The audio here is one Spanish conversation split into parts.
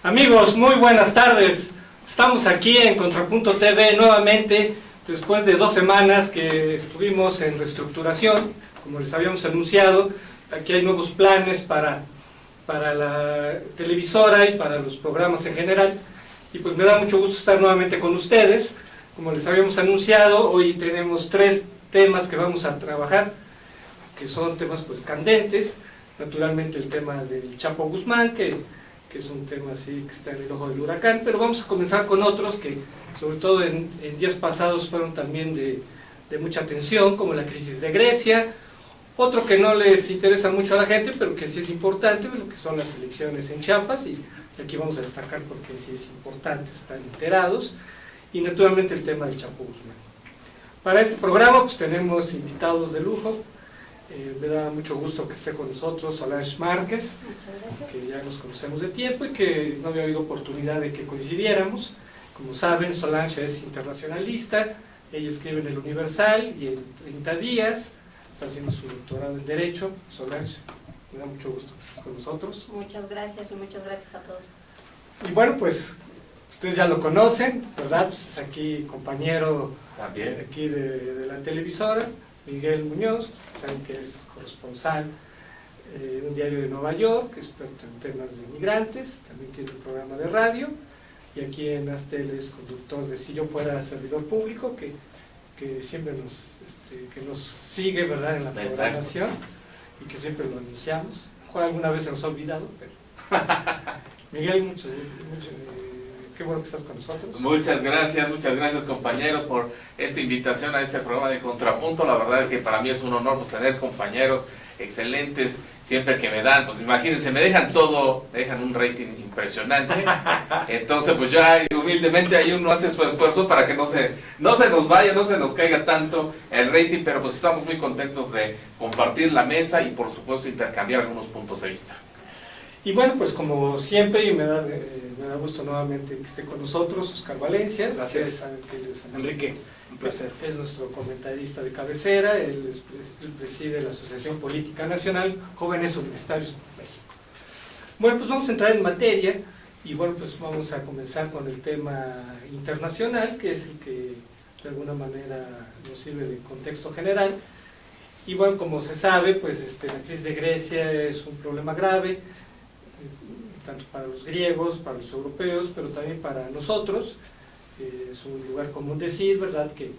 Amigos, muy buenas tardes. Estamos aquí en Contrapunto TV nuevamente, después de 2 semanas que estuvimos en reestructuración, como les habíamos anunciado. Aquí hay nuevos planes para la televisora y para los programas en general. Y pues me da mucho gusto estar nuevamente con ustedes. Como les habíamos anunciado, hoy tenemos 3 temas que vamos a trabajar, que son temas pues candentes. Naturalmente el tema del Chapo Guzmán, que es un tema así que está en el ojo del huracán, pero vamos a comenzar con otros que sobre todo en días pasados fueron también de mucha atención, como la crisis de Grecia. Otro que no les interesa mucho a la gente, pero que sí es importante, lo que son las elecciones en Chiapas, y aquí vamos a destacar porque sí es importante estar enterados, y naturalmente el tema del Chapo Guzmán. Para este programa pues tenemos invitados de lujo. Me da mucho gusto que esté con nosotros Solange Márquez, que ya nos conocemos de tiempo y que no había habido oportunidad de que coincidiéramos. Como saben, Solange es internacionalista, ella escribe en El Universal y en 30 días está haciendo su doctorado en Derecho. Solange, me da mucho gusto que estés con nosotros. Muchas gracias y muchas gracias a todos. Y bueno, pues ustedes ya lo conocen, ¿verdad? Pues es aquí compañero también de aquí de la televisora. Miguel Muñoz, saben que es corresponsal en un diario de Nueva York, experto en temas de migrantes, también tiene un programa de radio, y aquí en Astel es conductor de Si Yo Fuera Servidor Público, que siempre nos sigue, ¿verdad?, en la programación. Exacto. Y que siempre lo anunciamos. A lo mejor alguna vez se nos ha olvidado, pero Miguel, qué bueno que estás con nosotros. Muchas gracias compañeros por esta invitación a este programa de Contrapunto. La verdad es que para mí es un honor pues, tener compañeros excelentes siempre que me dan, pues imagínense, me dejan un rating impresionante. Entonces pues ya humildemente ahí uno hace su esfuerzo para que no se nos vaya, no se nos caiga tanto el rating, pero pues estamos muy contentos de compartir la mesa y por supuesto intercambiar algunos puntos de vista. Y bueno, pues como siempre, y me da gusto nuevamente que esté con nosotros Oscar Valencia. Gracias. Saben que él es Enrique, un placer. Es nuestro comentarista de cabecera, él preside la Asociación Política Nacional Jóvenes Universitarios por México. Bueno, pues vamos a entrar en materia, y bueno, pues vamos a comenzar con el tema internacional, que es el que de alguna manera nos sirve de contexto general. Y bueno, como se sabe, pues la crisis de Grecia es un problema grave, tanto para los griegos, para los europeos, pero también para nosotros. Es un lugar común decir, ¿verdad?, que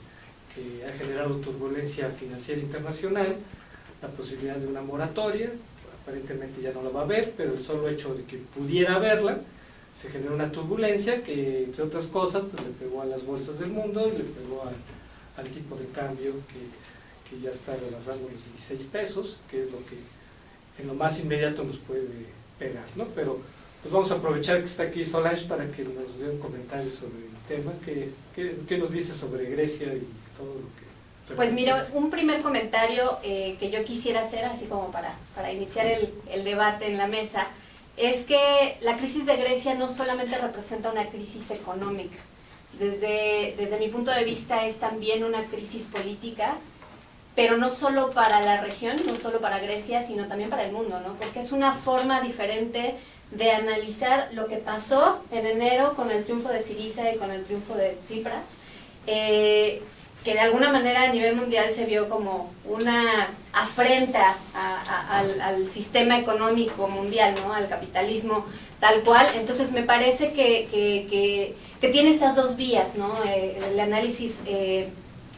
ha generado turbulencia financiera internacional, la posibilidad de una moratoria, aparentemente ya no la va a haber, pero el solo hecho de que pudiera haberla, se generó una turbulencia que, entre otras cosas, pues le pegó a las bolsas del mundo y le pegó al tipo de cambio que ya está rebasando los 16 pesos, que es lo que en lo más inmediato nos puede pegar, ¿no? Pero pues vamos a aprovechar que está aquí Solange para que nos dé un comentario sobre el tema. ¿Qué nos dice sobre Grecia y todo lo que... Pues mira, un primer comentario que yo quisiera hacer, así como para iniciar el debate en la mesa, es que la crisis de Grecia no solamente representa una crisis económica. Desde mi punto de vista es también una crisis política, pero no solo para la región, no solo para Grecia, sino también para el mundo, ¿no? Porque es una forma diferente de analizar lo que pasó en enero con el triunfo de Syriza y con el triunfo de Tsipras, que de alguna manera a nivel mundial se vio como una afrenta al sistema económico mundial, ¿no?, al capitalismo tal cual. Entonces me parece que tiene estas dos vías, ¿no?, el análisis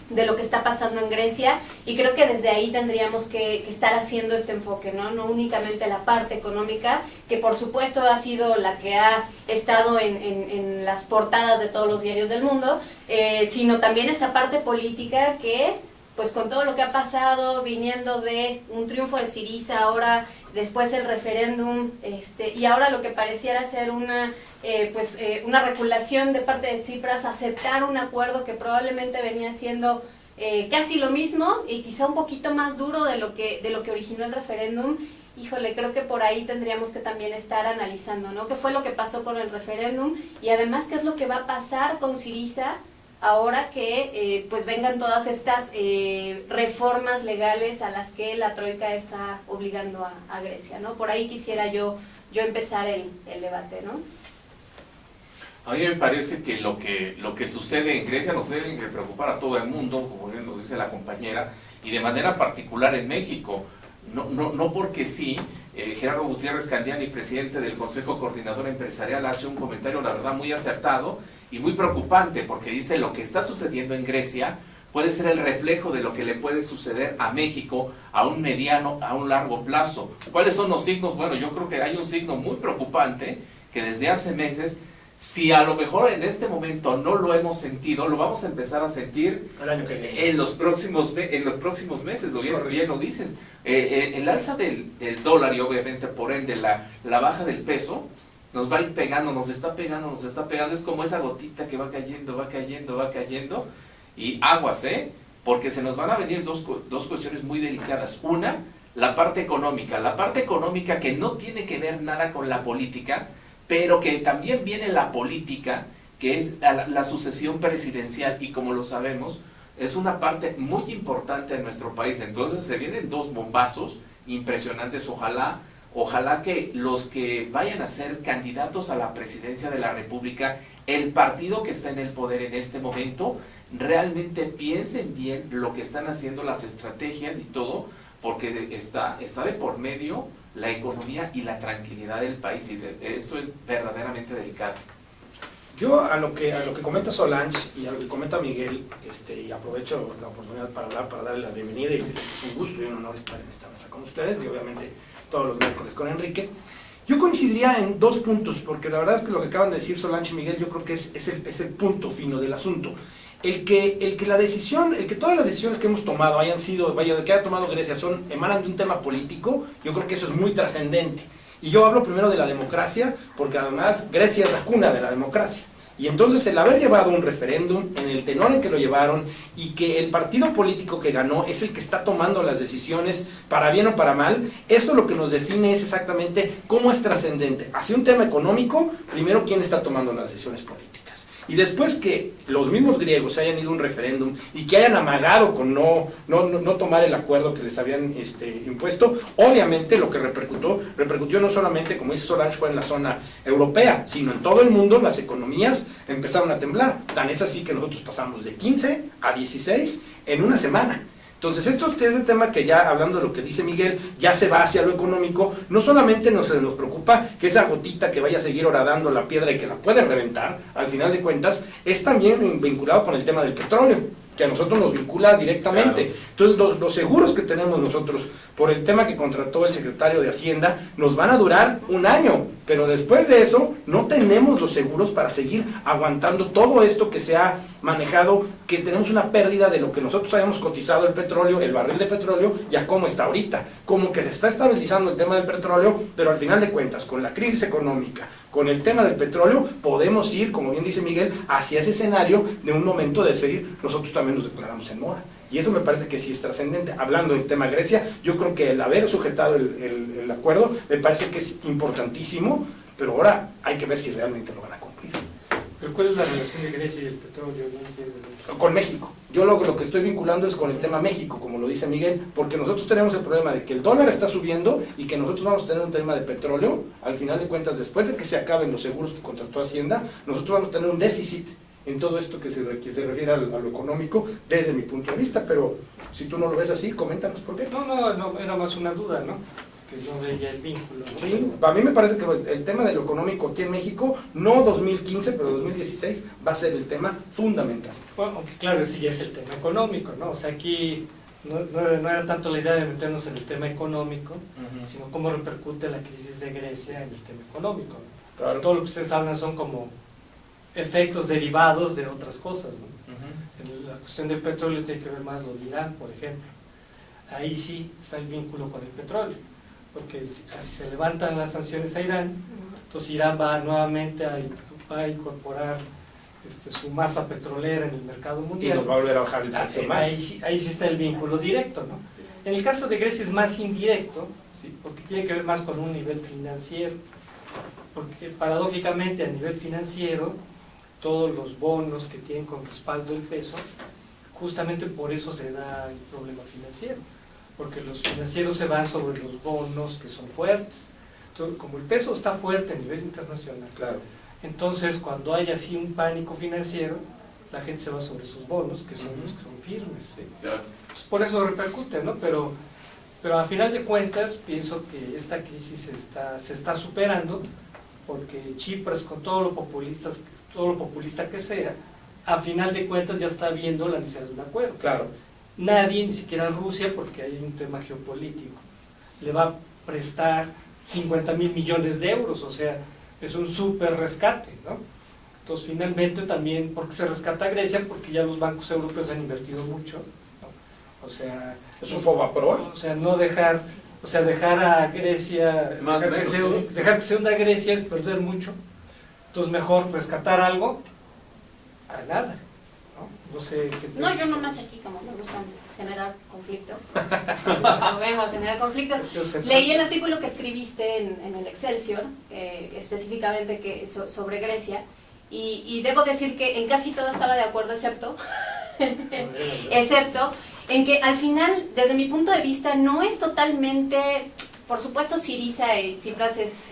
de lo que está pasando en Grecia, y creo que desde ahí tendríamos que estar haciendo este enfoque, ¿no? No únicamente la parte económica, que por supuesto ha sido la que ha estado en las portadas de todos los diarios del mundo, sino también esta parte política que, pues con todo lo que ha pasado, viniendo de un triunfo de Syriza, ahora después el referéndum, y ahora lo que pareciera ser una reculación de parte de Tsipras, aceptar un acuerdo que probablemente venía siendo casi lo mismo y quizá un poquito más duro de lo que originó el referéndum. Híjole, creo que por ahí tendríamos que también estar analizando, ¿no?, qué fue lo que pasó con el referéndum, y además qué es lo que va a pasar con Syriza ahora que pues vengan todas estas reformas legales a las que la Troika está obligando a Grecia, ¿no? Por ahí quisiera yo empezar el debate, ¿no? A mí me parece que lo que sucede en Grecia nos debe preocupar a todo el mundo, como bien lo dice la compañera, y de manera particular en México. No porque sí, Gerardo Gutiérrez Candiani, presidente del Consejo Coordinador Empresarial, hace un comentario, la verdad, muy acertado y muy preocupante, porque dice lo que está sucediendo en Grecia puede ser el reflejo de lo que le puede suceder a México a un mediano, a un largo plazo. ¿Cuáles son los signos? Bueno, yo creo que hay un signo muy preocupante que desde hace meses, si a lo mejor en este momento no lo hemos sentido, lo vamos a empezar a sentir el año que viene, en los próximos meses, bien lo dices. El alza del dólar y obviamente por ende la baja del peso nos va a ir pegando, nos está pegando, es como esa gotita que va cayendo y aguas, porque se nos van a venir dos cuestiones muy delicadas. Una, la parte económica que no tiene que ver nada con la política, pero que también viene la política, que es la sucesión presidencial, y como lo sabemos, es una parte muy importante de nuestro país. Entonces se vienen dos bombazos impresionantes. Ojalá que los que vayan a ser candidatos a la presidencia de la República, el partido que está en el poder en este momento, realmente piensen bien lo que están haciendo, las estrategias y todo, porque está de por medio la economía y la tranquilidad del país, y esto es verdaderamente delicado. Yo a lo que comenta Solange y a lo que comenta Miguel, y aprovecho la oportunidad para hablar, para darle la bienvenida y decirles que es un gusto y un honor estar en esta mesa con ustedes, y obviamente todos los miércoles con Enrique. Yo coincidiría en dos puntos, porque la verdad es que lo que acaban de decir Solange y Miguel, yo creo que es el punto fino del asunto. El que todas las decisiones que hemos tomado hayan sido, que haya tomado Grecia, emanan de un tema político, yo creo que eso es muy trascendente. Y yo hablo primero de la democracia, porque además Grecia es la cuna de la democracia. Y entonces el haber llevado un referéndum en el tenor en que lo llevaron, y que el partido político que ganó es el que está tomando las decisiones, para bien o para mal, eso lo que nos define es exactamente cómo es trascendente. Hacia un tema económico, primero quién está tomando las decisiones políticas. Y después que los mismos griegos hayan ido a un referéndum y que hayan amagado con no tomar el acuerdo que les habían impuesto, obviamente lo que repercutió no solamente, como dice Solange, fue en la zona europea, sino en todo el mundo. Las economías empezaron a temblar. Tan es así que nosotros pasamos de 15 a 16 en una semana. Entonces, esto es el tema que, ya hablando de lo que dice Miguel, ya se va hacia lo económico. No solamente nos preocupa que esa gotita que vaya a seguir horadando la piedra y que la puede reventar, al final de cuentas, es también vinculado con el tema del petróleo, que a nosotros nos vincula directamente. Claro. Entonces, los seguros que tenemos nosotros por el tema que contrató el secretario de Hacienda nos van a durar un año, pero después de eso no tenemos los seguros para seguir aguantando todo esto que se ha manejado, que tenemos una pérdida de lo que nosotros habíamos cotizado el petróleo, el barril de petróleo, y a cómo está ahorita. Como que se está estabilizando el tema del petróleo, pero al final de cuentas, con la crisis económica, con el tema del petróleo, podemos ir, como bien dice Miguel, hacia ese escenario de un momento de decir, nosotros también nos declaramos en mora. Y eso me parece que sí es trascendente. Hablando del tema Grecia, yo creo que el haber sujetado el acuerdo me parece que es importantísimo, pero ahora hay que ver si realmente lo van a cumplir. ¿Pero cuál es la relación de Grecia y el petróleo? No entiendo. Con México. Yo lo que estoy vinculando es con el tema México, como lo dice Miguel, porque nosotros tenemos el problema de que el dólar está subiendo y que nosotros vamos a tener un tema de petróleo. Al final de cuentas, después de que se acaben los seguros que contrató Hacienda, nosotros vamos a tener un déficit en todo esto que se refiere a lo económico, desde mi punto de vista. Pero si tú no lo ves así, coméntanos por qué. No, era más una duda, ¿no? Que no veía el vínculo, ¿no? Sí, a mí me parece que el tema de lo económico aquí en México, no 2015, pero 2016, va a ser el tema fundamental. Bueno, aunque claro, sí es el tema económico, ¿no? O sea, aquí no era tanto la idea de meternos en el tema económico, sino cómo repercute la crisis de Grecia en el tema económico, ¿no? Claro. Todo lo que ustedes hablan son como efectos derivados de otras cosas, ¿no? En la cuestión del petróleo tiene que ver más lo de Irán, por ejemplo. Ahí sí está el vínculo con el petróleo, porque si se levantan las sanciones a Irán, entonces Irán va nuevamente a incorporar su masa petrolera en el mercado mundial. Y nos va a volver a bajar el precio más. Ahí sí está el vínculo directo, ¿no? En el caso de Grecia es más indirecto, ¿sí? Porque tiene que ver más con un nivel financiero, porque paradójicamente a nivel financiero todos los bonos que tienen con respaldo el peso, justamente por eso se da el problema financiero, porque los financieros se van sobre los bonos que son fuertes. Entonces, como el peso está fuerte a nivel internacional, claro, Entonces, cuando hay así un pánico financiero, la gente se va sobre sus bonos, que son los que son firmes, ¿sí? Pues por eso repercute, ¿no? Pero a final de cuentas, pienso que esta crisis se está superando, porque Tsipras, con todo lo populista que sea, a final de cuentas ya está viendo la necesidad de un acuerdo. Claro. Nadie, ni siquiera Rusia, porque hay un tema geopolítico, le va a prestar 50,000 millones de euros, o sea, es un súper rescate, ¿no? Entonces, finalmente también, ¿por qué se rescata a Grecia? Porque ya los bancos europeos han invertido mucho, ¿no? O sea, Es un FOBAPROA. o sea, no dejar, o sea, dejar a Grecia, dejar que se hunda Grecia es perder mucho. Entonces, mejor rescatar algo a nada, ¿no? No sé qué No, yo nomás aquí, como me gusta generar conflicto, no vengo a generar conflicto. Leí el artículo que escribiste en el Excelsior, específicamente sobre Grecia, y debo decir que en casi todo estaba de acuerdo, excepto en que al final, desde mi punto de vista, no es totalmente, por supuesto Syriza y Tsipras es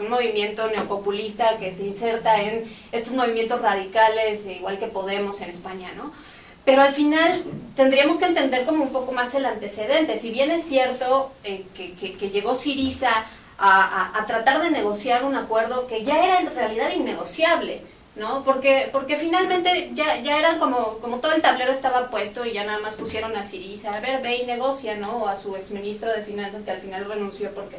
un movimiento neopopulista que se inserta en estos movimientos radicales, igual que Podemos en España, ¿no? Pero al final tendríamos que entender como un poco más el antecedente. Si bien es cierto que llegó Syriza a tratar de negociar un acuerdo que ya era en realidad innegociable, ¿no? Porque finalmente ya eran como todo el tablero estaba puesto y ya nada más pusieron a Syriza, a ver, ve y negocia, ¿no? O a su exministro de Finanzas, que al final renunció porque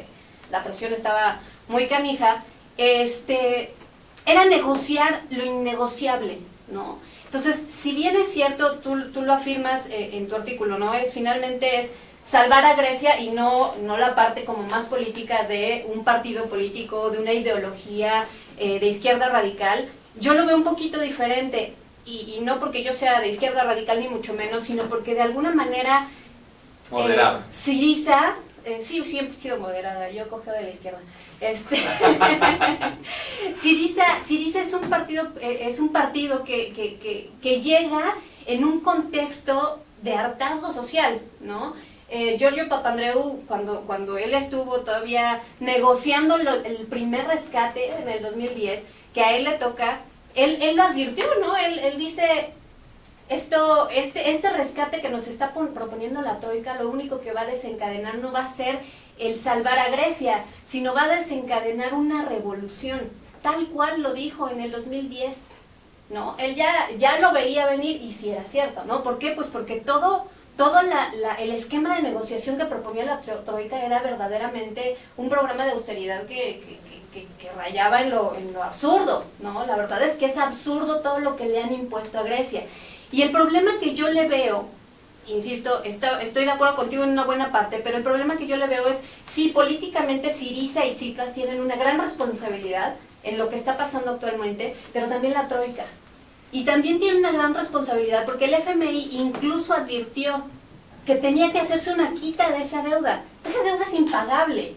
la presión estaba muy canija. Era negociar lo innegociable, ¿no? Entonces, si bien es cierto, tú lo afirmas en tu artículo, ¿no? Finalmente es salvar a Grecia y no la parte como más política de un partido político, de una ideología de izquierda radical. Yo lo veo un poquito diferente, y no porque yo sea de izquierda radical ni mucho menos, sino porque de alguna manera Moderada. Syriza, sí, siempre he sido moderada, yo cogeo de la izquierda. Syriza es un partido que llega en un contexto de hartazgo social, ¿no? Giorgio Papandreou, cuando él estuvo todavía negociando el primer rescate en el 2010, que a él le toca, él lo advirtió, ¿no? Él dice, este rescate que nos está proponiendo la Troika, lo único que va a desencadenar no va a ser el salvar a Grecia, sino va a desencadenar una revolución, tal cual lo dijo en el 2010, ¿no? Él ya lo veía venir, y sí era cierto, ¿no? ¿Por qué? Pues porque todo el esquema de negociación que proponía la Troika era verdaderamente un programa de austeridad que rayaba en lo absurdo, ¿no? La verdad es que es absurdo todo lo que le han impuesto a Grecia. Y el problema que yo le veo, insisto, estoy de acuerdo contigo en una buena parte, pero el problema que yo le veo es, sí, políticamente Syriza y Tsipras tienen una gran responsabilidad en lo que está pasando actualmente, pero también la Troika. Y también tiene una gran responsabilidad porque el FMI incluso advirtió que tenía que hacerse una quita de esa deuda. Esa deuda es impagable,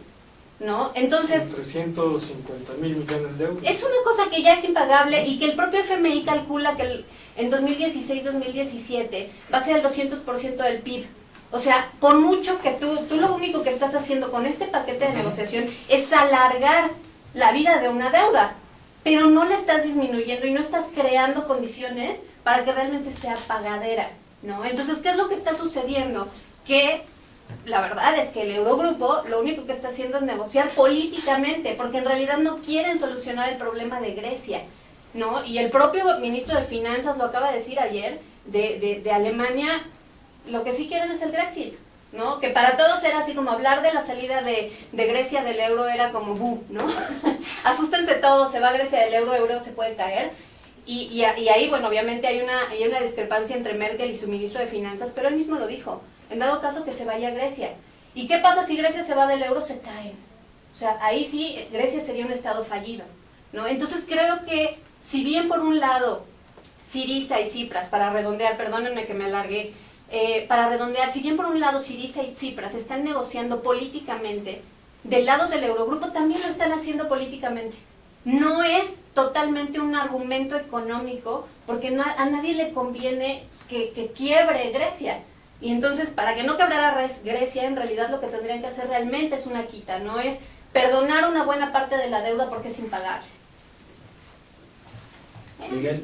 ¿no? Entonces, 350,000 millones de euros. es una cosa que ya es impagable y que el propio FMI calcula que en 2016-2017 va a ser el 200% del PIB. O sea, por mucho que tú lo único que estás haciendo con este paquete de negociación es alargar la vida de una deuda, pero no la estás disminuyendo y no estás creando condiciones para que realmente sea pagadera, ¿no? Entonces, ¿qué es lo que está sucediendo? Que la verdad es que el Eurogrupo lo único que está haciendo es negociar políticamente, porque en realidad no quieren solucionar el problema de Grecia, ¿no? Y el propio ministro de Finanzas lo acaba de decir ayer, de Alemania, lo que sí quieren es el Brexit, ¿no? Que para todos era así como hablar de la salida de Grecia del euro era como ¿no? Asústense todos, se va Grecia del euro se puede caer. Y ahí, bueno, obviamente hay una discrepancia entre Merkel y su ministro de Finanzas, pero él mismo lo dijo, en dado caso que se vaya a Grecia. ¿Y qué pasa si Grecia se va del euro? Se caen. O sea, ahí sí Grecia sería un estado fallido, ¿no? Entonces creo que, si bien por un lado Syriza y Tsipras, para redondear, perdónenme que me alargué, para redondear, si bien por un lado Syriza y Tsipras están negociando políticamente, del lado del Eurogrupo también lo están haciendo políticamente. No es totalmente un argumento económico, porque a nadie le conviene que quiebre Grecia. Y entonces, para que no quebrara Grecia, en realidad lo que tendrían que hacer realmente es una quita, no es perdonar una buena parte de la deuda porque es impagable. Miguel.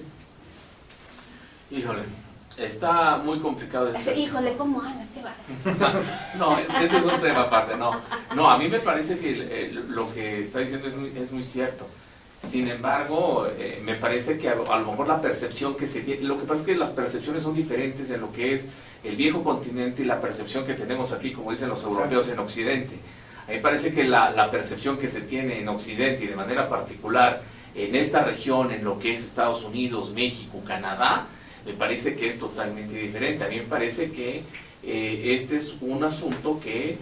Híjole, está muy complicado este Híjole, ¿cómo hablas? Qué bárbaro. No, ese es un tema aparte, no, a mí me parece que lo que está diciendo es muy cierto. Sin embargo, me parece que a lo mejor la percepción que se tiene, lo que pasa es que las percepciones son diferentes en lo que es el viejo continente y la percepción que tenemos aquí, como dicen los europeos, en Occidente. A mí me parece que la percepción que se tiene en Occidente y de manera particular en esta región, en lo que es Estados Unidos, México, Canadá, me parece que es totalmente diferente. A mí me parece que este es un asunto que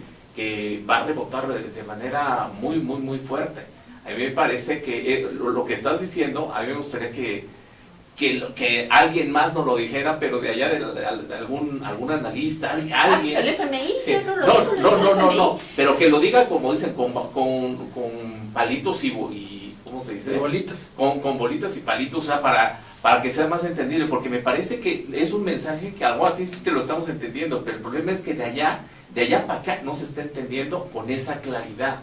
va a rebotar de manera muy fuerte. A mí me parece que lo que estás diciendo, a mí me gustaría que alguien más nos lo dijera, pero de allá de algún analista, alguien. ¿El FMI? Sí. No, pero que lo diga como dicen, con palitos y ¿cómo se dice? Bolitas. Con bolitas y palitos, o sea, para que sea más entendible, porque me parece que es un mensaje que algo a ti sí te lo estamos entendiendo, pero el problema es que de allá para acá no se está entendiendo con esa claridad.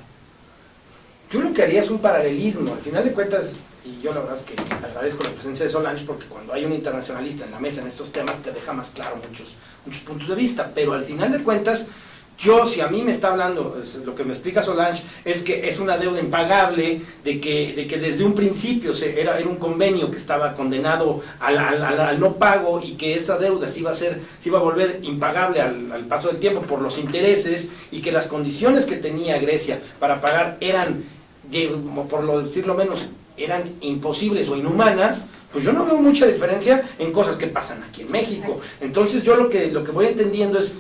Yo lo que haría es un paralelismo, al final de cuentas, y yo la verdad es que agradezco la presencia de Solange, porque cuando hay un internacionalista en la mesa en estos temas te deja más claro muchos puntos de vista, pero al final de cuentas, si a mí me está hablando, lo que me explica Solange, es que es una deuda impagable, de que desde un principio era un convenio que estaba condenado al no pago, y que esa deuda se iba a volver impagable al paso del tiempo por los intereses, y que las condiciones que tenía Grecia para pagar eran, por decirlo menos, eran imposibles o inhumanas. Pues yo no veo mucha diferencia en cosas que pasan aquí en México. Entonces yo lo que voy entendiendo es,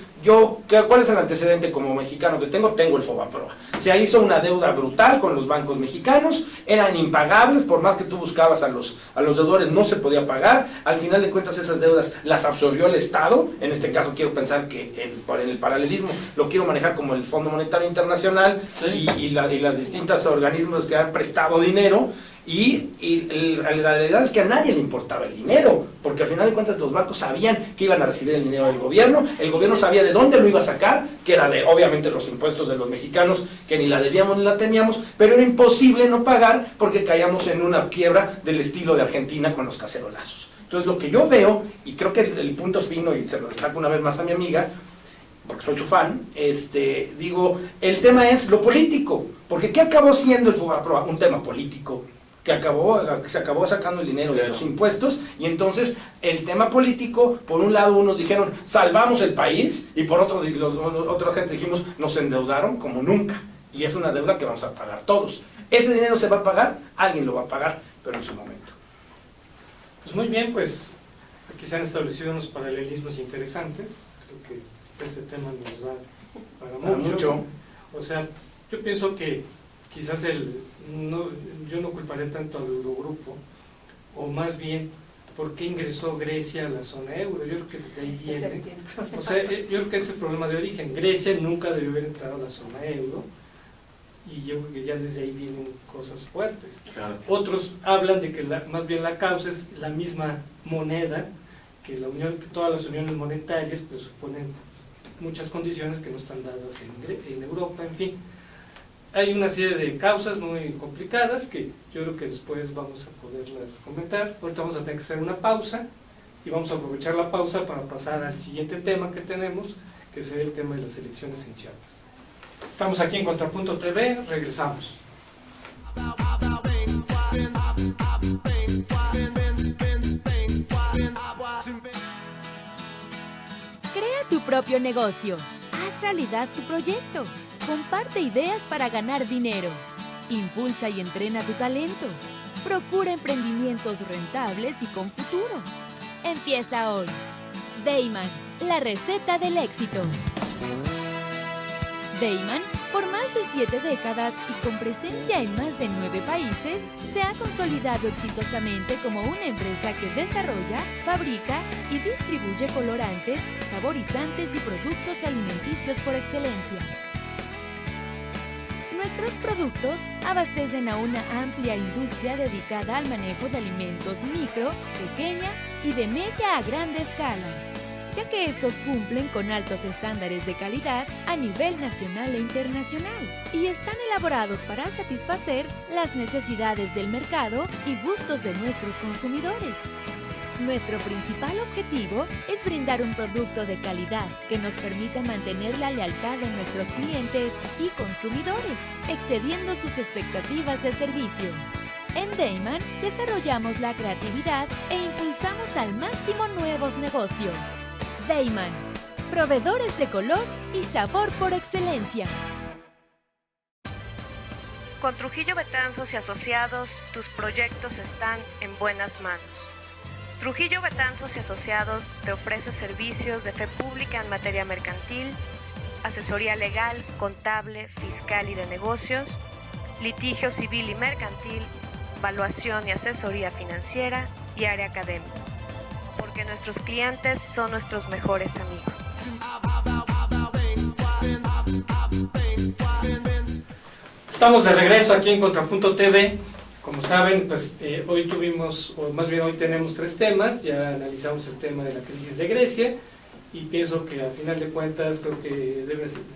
¿cuál es el antecedente como mexicano que tengo? Tengo el Fobaproa. Se hizo una deuda brutal con los bancos mexicanos, eran impagables, por más que tú buscabas a los deudores no se podía pagar. Al final de cuentas esas deudas las absorbió el Estado. En este caso quiero pensar que en el paralelismo lo quiero manejar como el Fondo Monetario Internacional, sí, y las distintos organismos que han prestado dinero. Y la realidad es que a nadie le importaba el dinero, porque al final de cuentas los bancos sabían que iban a recibir el dinero del gobierno, el gobierno sabía de dónde lo iba a sacar, que era de, obviamente, los impuestos de los mexicanos, que ni la debíamos ni la temíamos, pero era imposible no pagar porque caíamos en una quiebra del estilo de Argentina con los cacerolazos. Entonces lo que yo veo, y creo que el punto fino, y se lo destaco una vez más a mi amiga, porque soy su fan, digo, el tema es lo político, porque ¿qué acabó siendo el Fobaproa? Un tema político, que se acabó sacando el dinero de los impuestos, y entonces el tema político, por un lado unos dijeron salvamos el país, y por otro otra gente dijimos nos endeudaron como nunca, y es una deuda que vamos a pagar todos. Ese dinero se va a pagar, alguien lo va a pagar, pero en su momento. Pues muy bien, pues aquí se han establecido unos paralelismos interesantes. Creo que este tema nos da para mucho. O sea, yo pienso que quizás yo no culparé tanto al Eurogrupo, o más bien, ¿por qué ingresó Grecia a la zona euro? Yo creo que desde ahí viene. O sea, yo creo que ese es el problema de origen. Grecia nunca debió haber entrado a la zona euro, y yo creo que ya desde ahí vienen cosas fuertes. Claro. Otros hablan de que más bien la causa es la misma moneda, que todas las uniones monetarias pues suponen muchas condiciones que no están dadas en Europa, en fin. Hay una serie de causas muy complicadas que yo creo que después vamos a poderlas comentar. Ahorita vamos a tener que hacer una pausa, y vamos a aprovechar la pausa para pasar al siguiente tema que tenemos, que sería el tema de las elecciones en Chiapas. Estamos aquí en Contrapunto TV, regresamos. Crea tu propio negocio. Haz realidad tu proyecto. Comparte ideas para ganar dinero. Impulsa y entrena tu talento. Procura emprendimientos rentables y con futuro. Empieza hoy. Dayman, la receta del éxito. Dayman, por más de 7 décadas y con presencia en más de 9 países, se ha consolidado exitosamente como una empresa que desarrolla, fabrica y distribuye colorantes, saborizantes y productos alimenticios por excelencia. Nuestros productos abastecen a una amplia industria dedicada al manejo de alimentos micro, pequeña y de media a grande escala. ya que estos cumplen con altos estándares de calidad a nivel nacional e internacional y están elaborados para satisfacer las necesidades del mercado y gustos de nuestros consumidores. Nuestro principal objetivo es brindar un producto de calidad que nos permita mantener la lealtad de nuestros clientes y consumidores, excediendo sus expectativas de servicio. En Dayman desarrollamos la creatividad e impulsamos al máximo nuevos negocios. Dayman, proveedores de color y sabor por excelencia. Con Trujillo Betanzos y Asociados, tus proyectos están en buenas manos. Trujillo Betanzos y Asociados te ofrece servicios de fe pública en materia mercantil, asesoría legal, contable, fiscal y de negocios, litigio civil y mercantil, evaluación y asesoría financiera y área académica, porque nuestros clientes son nuestros mejores amigos. Estamos de regreso aquí en Contrapunto TV. Como saben, pues hoy tuvimos, o más bien hoy tenemos 3 temas. Ya analizamos el tema de la crisis de Grecia y pienso que al final de cuentas creo que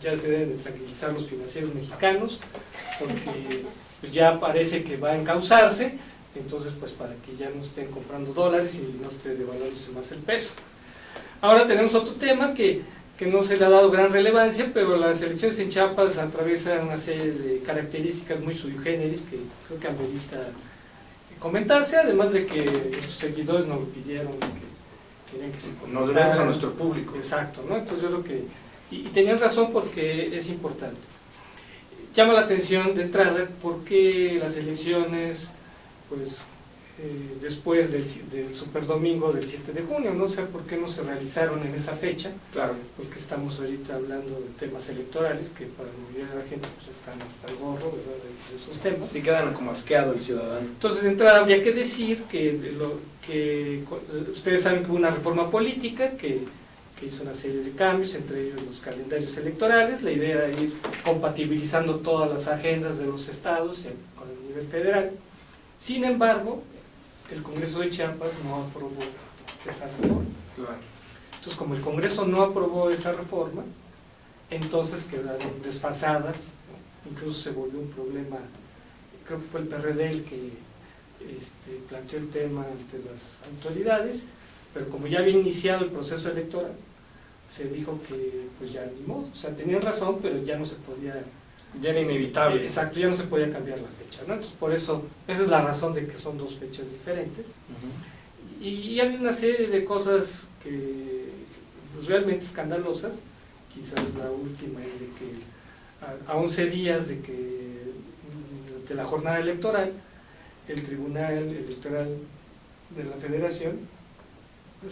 ya se deben de tranquilizar los financieros mexicanos, porque pues ya parece que va a encauzarse, entonces pues para que ya no estén comprando dólares y no esté devaluándose más el peso. Ahora tenemos otro tema que no se le ha dado gran relevancia, pero las elecciones en Chiapas atraviesan una serie de características muy sui generis que creo que amerita comentarse, además de que sus seguidores nos lo pidieron, que querían que se comentara. Nos debemos a nuestro público. Exacto, ¿no? Entonces yo creo que, y tenían razón porque es importante. Llama la atención de entrada porque las elecciones, pues, después del superdomingo del 7 de junio, no sé por qué no se realizaron en esa fecha, Claro. porque estamos ahorita hablando de temas electorales que para la mayoría de la gente pues están hasta el gorro, ¿verdad?, de esos temas. Sí quedan como asqueado el ciudadano. Entonces de entrada habría que decir que ustedes saben que hubo una reforma política que hizo una serie de cambios, entre ellos los calendarios electorales. La idea era ir compatibilizando todas las agendas de los estados con el nivel federal. Sin embargo, el Congreso de Chiapas no aprobó esa reforma. Claro. Entonces, como el Congreso no aprobó esa reforma, entonces quedaron desfasadas, ¿no? Incluso se volvió un problema, creo que fue el PRD el que planteó el tema ante las autoridades, pero como ya había iniciado el proceso electoral, se dijo que pues ya ni modo, o sea, tenían razón, pero ya no se podía... Ya era inevitable. Exacto, ya no se podía cambiar la fecha, ¿no? Entonces, por eso, esa es la razón de que son 2 fechas diferentes. Y había una serie de cosas que pues, realmente escandalosas. Quizás la última es de que a 11 días de la jornada electoral, el Tribunal Electoral de la Federación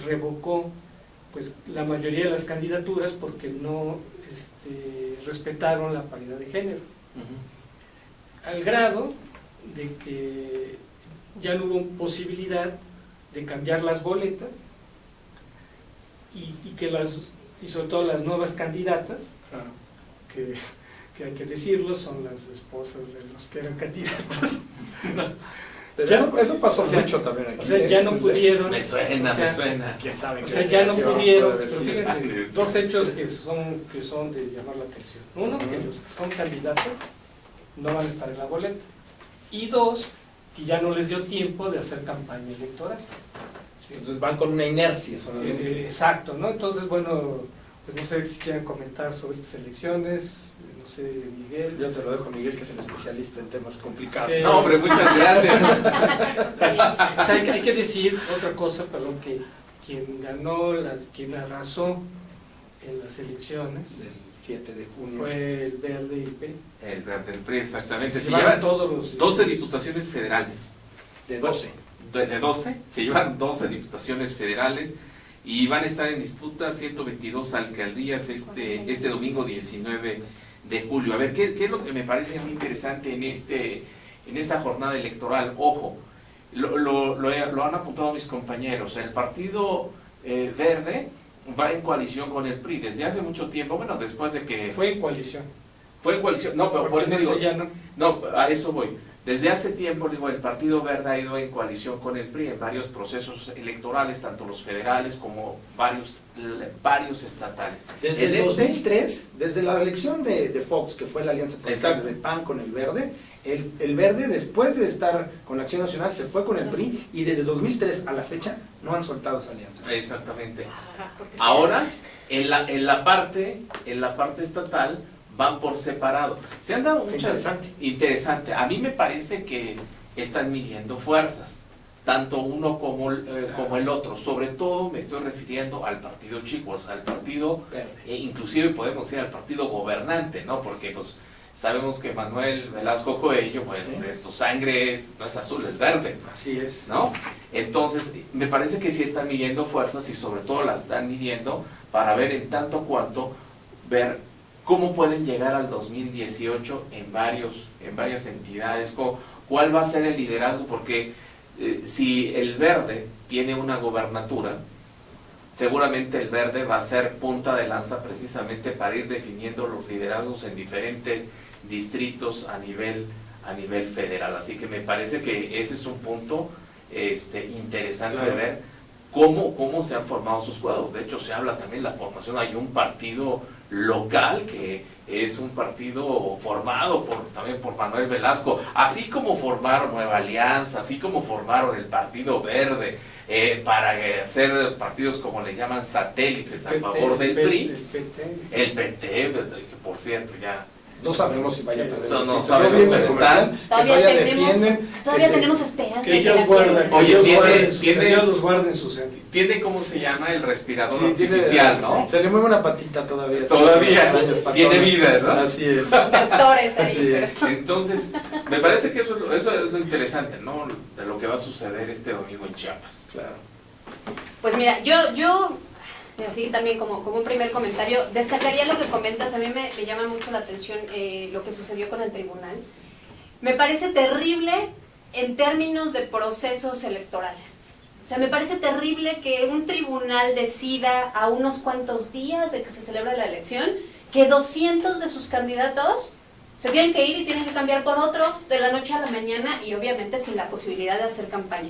revocó pues la mayoría de las candidaturas porque no respetaron la paridad de género, al grado de que ya no hubo posibilidad de cambiar las boletas y sobre todo las nuevas candidatas, Claro. que hay que decirlo, son las esposas de los que eran candidatos. Pero Ya, eso pasó o sea, mucho también aquí. O sea, ya no pudieron. Me suena, o sea, me suena. ¿Quién sabe? O qué sea, ya no desgracia pudieron, puede haber pero sido. fíjense, 2 hechos que son de llamar la atención. Uno, que los que son candidatos no van a estar en la boleta. Y 2, que ya no les dio tiempo de hacer campaña electoral. ¿Sí? Entonces van con una inercia solamente. Exacto, ¿no? Entonces, bueno, pues no sé si quieren comentar sobre estas elecciones, no sé, Miguel. Yo te lo dejo a Miguel, que es el especialista en temas complicados. Ok. No, hombre, muchas gracias. Está bien. O sea, hay que decir otra cosa, perdón, que quien arrasó en las elecciones Del 7 de junio. fue el Verde y P. El Verde del PRI, exactamente. Se Se llevaron llevan todos los 12 diputaciones federales. De 12. De 12, se llevan 12 diputaciones federales y van a estar en disputa 122 alcaldías este domingo 19 de julio. A ver, ¿qué es lo que me parece muy interesante en esta jornada electoral? Ojo, lo han apuntado mis compañeros, el Partido Verde va en coalición con el PRI desde hace mucho tiempo, bueno, después de que... Fue en coalición. Fue en coalición, no, pero por Porque eso en digo... esto ya no. No, a eso voy. Desde hace tiempo, digo, el Partido Verde ha ido en coalición con el PRI en varios procesos electorales, tanto los federales como varios estatales. Desde el 2003, desde la elección de Fox, que fue la alianza del PAN con el Verde, el Verde, después de estar con Acción Nacional, se fue con el PRI, y desde 2003 a la fecha no han soltado esa alianza. Exactamente. Ahora, en la parte estatal, van por separado. Se han dado muchas... Interesante. A mí me parece que están midiendo fuerzas, tanto uno como el otro. Sobre todo me estoy refiriendo al partido chico, o sea, al partido, inclusive podemos decir al partido gobernante, ¿no? Porque pues sabemos que Manuel Velasco Coello, bueno, pues, su sangre no es azul, es verde. Así es. ¿No? Entonces, me parece que sí están midiendo fuerzas, y sobre todo las están midiendo para ver en tanto cuanto ver cómo pueden llegar al 2018 en varias entidades, cuál va a ser el liderazgo, porque si el Verde tiene una gobernatura, seguramente el Verde va a ser punta de lanza precisamente para ir definiendo los liderazgos en diferentes distritos a nivel federal. Así que me parece que ese es un punto interesante de ver cómo se han formado sus cuadros. De hecho, se habla también de la formación, hay un partido local que es un partido formado también por Manuel Velasco, así como formaron Nueva Alianza, así como formaron el Partido Verde, para hacer partidos como le llaman satélites a favor del PRI, el PT, que por cierto ya... No sabemos si vaya a perder. No sabemos, pero están. Todavía tenemos esperanza. Que ellos guarden. Ellos los guarden su sentido. Tiene, ¿cómo se llama? El respirador artificial, ¿no? Se le mueve una patita todavía. Tiene vida, ¿no? Así es. Vectores ahí. Así es. Entonces, me parece que eso es lo interesante, ¿no? De lo que va a suceder este domingo en Chiapas. Claro. Pues mira, yo así también como un primer comentario, destacaría lo que comentas. A mí me llama mucho la atención lo que sucedió con el tribunal. Me parece terrible en términos de procesos electorales. O sea, me parece terrible que un tribunal decida a unos cuantos días de que se celebra la elección que 200 de sus candidatos se tienen que ir y tienen que cambiar por otros de la noche a la mañana, y obviamente sin la posibilidad de hacer campaña.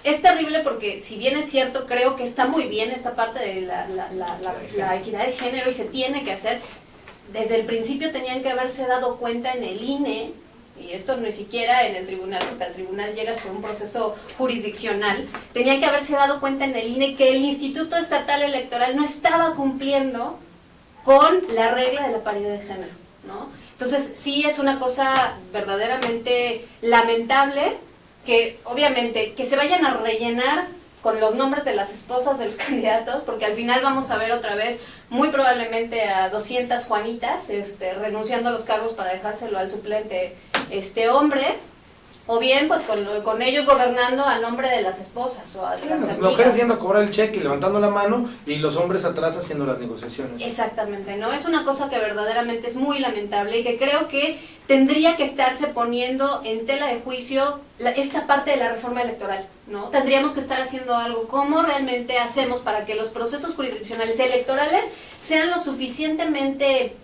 Es terrible porque, si bien es cierto, creo que está muy bien esta parte de la equidad de género y se tiene que hacer, desde el principio tenían que haberse dado cuenta en el INE, y esto ni siquiera en el tribunal, porque al tribunal llegas por un proceso jurisdiccional, tenían que haberse dado cuenta en el INE que el Instituto Estatal Electoral no estaba cumpliendo con la regla de la paridad de género, ¿no? Entonces, sí es una cosa verdaderamente lamentable que, obviamente, que se vayan a rellenar con los nombres de las esposas de los candidatos, porque al final vamos a ver otra vez, muy probablemente, a 200 Juanitas renunciando a los cargos para dejárselo al suplente hombre, o bien pues con ellos gobernando a nombre de las esposas o de las mujeres yendo a cobrar el cheque y levantando la mano, y los hombres atrás haciendo las negociaciones. Exactamente, ¿no? Es una cosa que verdaderamente es muy lamentable y que creo que tendría que estarse poniendo en tela de juicio esta parte de la reforma electoral, ¿no? Tendríamos que estar haciendo algo. ¿Cómo realmente hacemos para que los procesos jurisdiccionales electorales sean lo suficientemente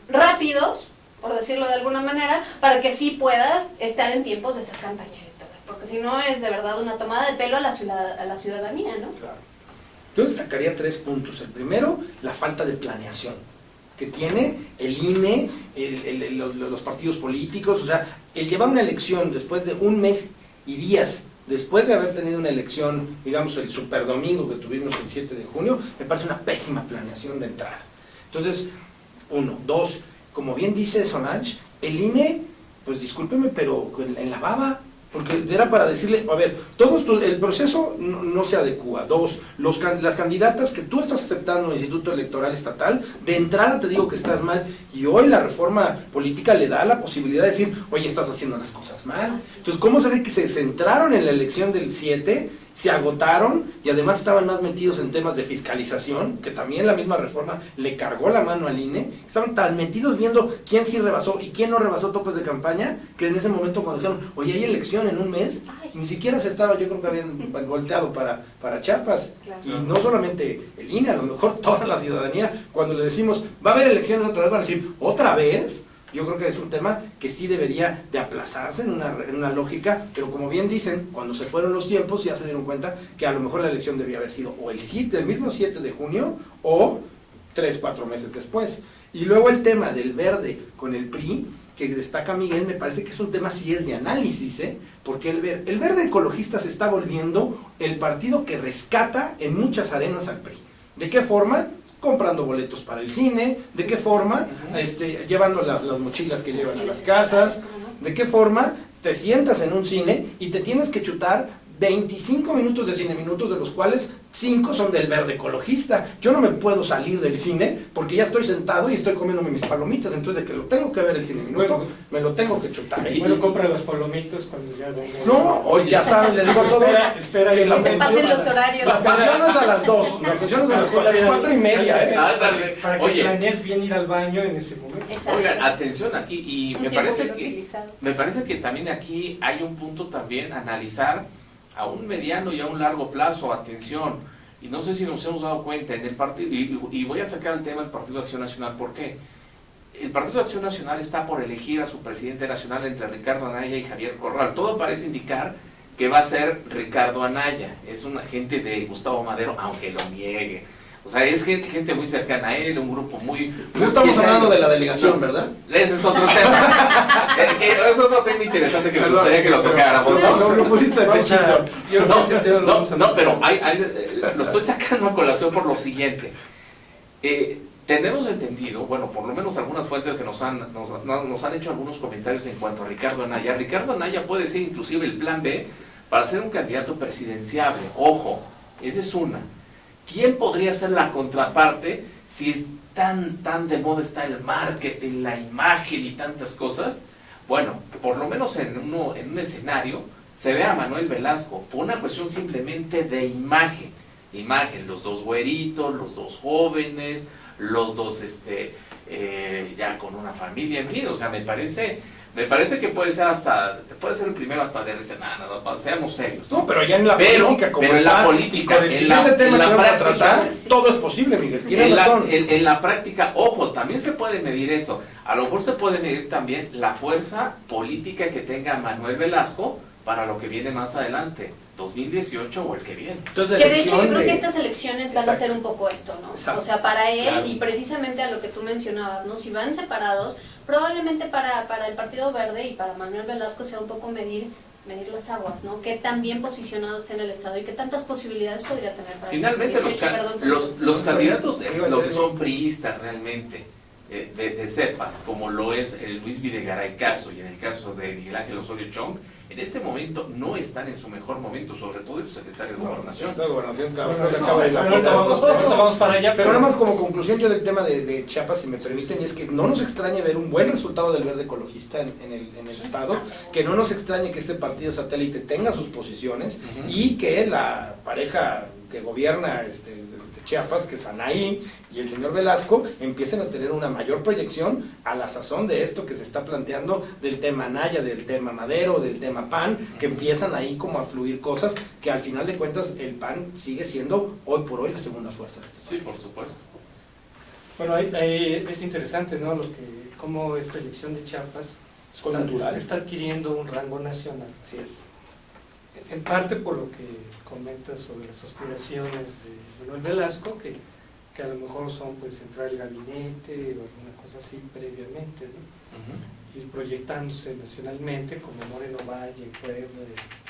rápidos, por decirlo de alguna manera, para que sí puedas estar en tiempos de esa campaña electoral? Porque si no, es de verdad una tomada de pelo a la ciudadanía, ¿no? Claro. Yo destacaría 3 puntos. El primero, la falta de planeación que tiene el INE, los partidos políticos. O sea, el llevar una elección después de un mes y días, después de haber tenido una elección, digamos, el superdomingo que tuvimos el 7 de junio, me parece una pésima planeación de entrada. Entonces, 1. 2, como bien dice Solange, el INE, pues discúlpeme, pero en la baba, porque era para decirle, a ver, el proceso no se adecua. 2, las candidatas que tú estás aceptando en el Instituto Electoral Estatal, de entrada te digo que estás mal, y hoy la reforma política le da la posibilidad de decir, oye, estás haciendo las cosas mal. Entonces, ¿cómo se ve que se centraron en la elección del 7, se agotaron, y además estaban más metidos en temas de fiscalización, que también la misma reforma le cargó la mano al INE? Estaban tan metidos viendo quién sí rebasó y quién no rebasó topes de campaña, que en ese momento cuando dijeron, oye, hay elección en un mes, ni siquiera se estaba, yo creo que habían volteado para Chiapas. Claro. Y no solamente el INE, a lo mejor toda la ciudadanía, cuando le decimos, va a haber elecciones otra vez, van a decir, ¿otra vez? Yo creo que es un tema que sí debería de aplazarse en una lógica, pero como bien dicen, cuando se fueron los tiempos ya se dieron cuenta que a lo mejor la elección debía haber sido o el mismo 7 de junio o 3-4 meses después. Y luego el tema del verde con el PRI, que destaca Miguel, me parece que es un tema sí es de análisis, porque el verde ecologista se está volviendo el partido que rescata en muchas arenas al PRI. ¿De qué forma? Comprando boletos para el cine. ¿De qué forma? Llevando las mochilas que llevan a las casas. ¿De qué forma? Te sientas en un cine y te tienes que chutar 25 minutos de cine minutos, de los cuales 5 son del verde ecologista. Yo no me puedo salir del cine porque ya estoy sentado y estoy comiéndome mis palomitas, entonces de que lo tengo que ver el cine minuto, me lo tengo que chutar. Bueno, compra los palomitas cuando ya venga. No, hoy ya saben, les digo a todos espera que Que te pasen los horarios. las funciones a las 2, las funciones a las 4:30, Para que Oye. planees bien ir al baño en ese momento. Exacto. Oigan, atención aquí, y Un me tiempo parece bien que utilizado. también aquí hay un punto también, analizar a un mediano y a un largo plazo, atención, y no sé si nos hemos dado cuenta en el partido, y voy a sacar el tema del Partido de Acción Nacional, ¿por qué? El Partido de Acción Nacional está por elegir a su presidente nacional entre Ricardo Anaya y Javier Corral. Todo parece indicar que va a ser Ricardo Anaya, es un agente de Gustavo Madero, aunque lo niegue. O sea, es gente muy cercana a él, un grupo muy... No estamos hablando de la delegación, ¿verdad? Ese es otro tema. Es otro tema interesante que me gustaría que lo tocáramos. Lo pusiste de pechito. No, pero lo estoy sacando a colación por lo siguiente. Tenemos entendido, bueno, por lo menos algunas fuentes que nos han hecho algunos comentarios en cuanto a Ricardo Anaya. Ricardo Anaya puede ser inclusive el plan B para ser un candidato presidenciable. Ojo, esa es una. ¿Quién podría ser la contraparte si es tan de moda está el marketing, la imagen y tantas cosas? Bueno, por lo menos en un escenario se ve a Manuel Velasco por una cuestión simplemente de imagen. Los dos güeritos, los dos jóvenes, los dos ya con una familia, en fin, o sea, me parece que puede ser el primero hasta de decir, no, seamos serios, ¿no? No, pero ya en la política, como pero en está, la política, y con el siguiente tema que vamos a tratar, sí. todo es posible, Miguel, tienes razón. En la práctica, ojo, también se puede medir eso. A lo mejor se puede medir también la fuerza política que tenga Manuel Velasco para lo que viene más adelante, 2018 o el que viene. Entonces, Que de hecho yo creo que estas elecciones van a Exacto. ser un poco esto, ¿no? Exacto. O sea, para él, Claro. y precisamente a lo que tú mencionabas, ¿no? Si van separados, probablemente para el Partido Verde y para Manuel Velasco sea un poco medir las aguas, ¿no? Qué tan bien posicionado está en el Estado y qué tantas posibilidades podría tener para Finalmente el 2018, los candidatos, lo que son priistas realmente, de cepa, como lo es Luis Videgaray Caso y en el caso de Miguel Ángel Osorio Chong, en este momento no están en su mejor momento, sobre todo el secretario de Gobernación. La gobernación, Bueno, creo que acaba de la ahorita vamos para allá, Pero nada más como conclusión yo del tema de Chiapas, si me permiten, y es que no nos extrañe ver un buen resultado del verde ecologista en el Estado, que no nos extrañe que este partido satélite tenga sus posiciones y que la pareja que gobierna Chiapas, que es Anaí y el señor Velasco, empiecen a tener una mayor proyección a la sazón de esto que se está planteando del tema Anaya, del tema Madero, del tema PAN, que empiezan ahí como a fluir cosas que al final de cuentas el PAN sigue siendo hoy por hoy la segunda fuerza de este país. Sí, por supuesto. Bueno, es interesante, ¿no? Cómo esta elección de Chiapas está adquiriendo un rango nacional. Así es. En parte por lo que comentas sobre las aspiraciones de Manuel Velasco, que a lo mejor son pues entrar al gabinete o alguna cosa así previamente, ¿no? Ir proyectándose nacionalmente como Moreno Valle, Puebla,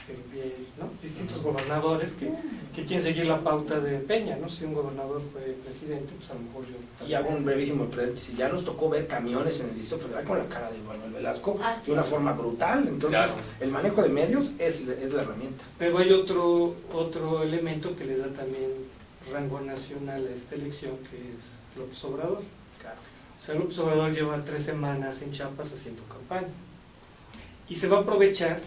Peruviel, ¿no? Distintos gobernadores que quieren seguir la pauta de Peña, ¿no? Si un gobernador fue presidente, pues a lo mejor yo también. Y hago un brevísimo paréntesis, ya nos tocó ver camiones en el Distrito Federal con la cara de Manuel Velasco de una forma brutal, entonces Claro. el manejo de medios es la herramienta. Pero hay otro elemento que le da también rango nacional a esta elección, que es López Obrador. Claro. O sea, López Obrador lleva 3 semanas en Chiapas haciendo campaña y se va a aprovechar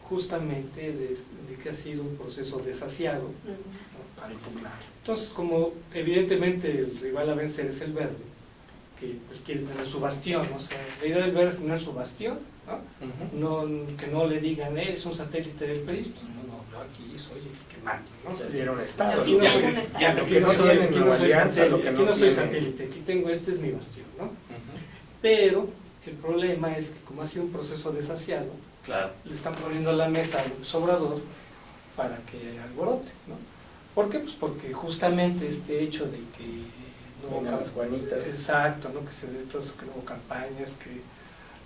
justamente de que ha sido un proceso desasiado, ¿no? Para impugnar. Entonces, como evidentemente el rival a vencer es el verde, que pues quiere tener su bastión, o sea, la idea del verde es tener su bastión, ¿no? Que no le digan, es un satélite del PRI, pues, no, yo aquí soy el que mando, ¿no? Se dieron estado. Yo sí Aquí no tengo soy- un estado. ya, Lo aquí que no no soy- tienen aquí Nueva no soy Alianza, satélite, lo que aquí no no soy tienen. satélite, aquí tengo, este es mi bastión, ¿no? Pero El problema es que como ha sido un proceso desasiado, Claro. le están poniendo a la mesa al Obrador para que alborote, ¿no? ¿Por qué? Pues porque justamente este hecho de que no Vengan las Juanitas. exacto, ¿no? Que se dé todo eso, que no hubo campañas, que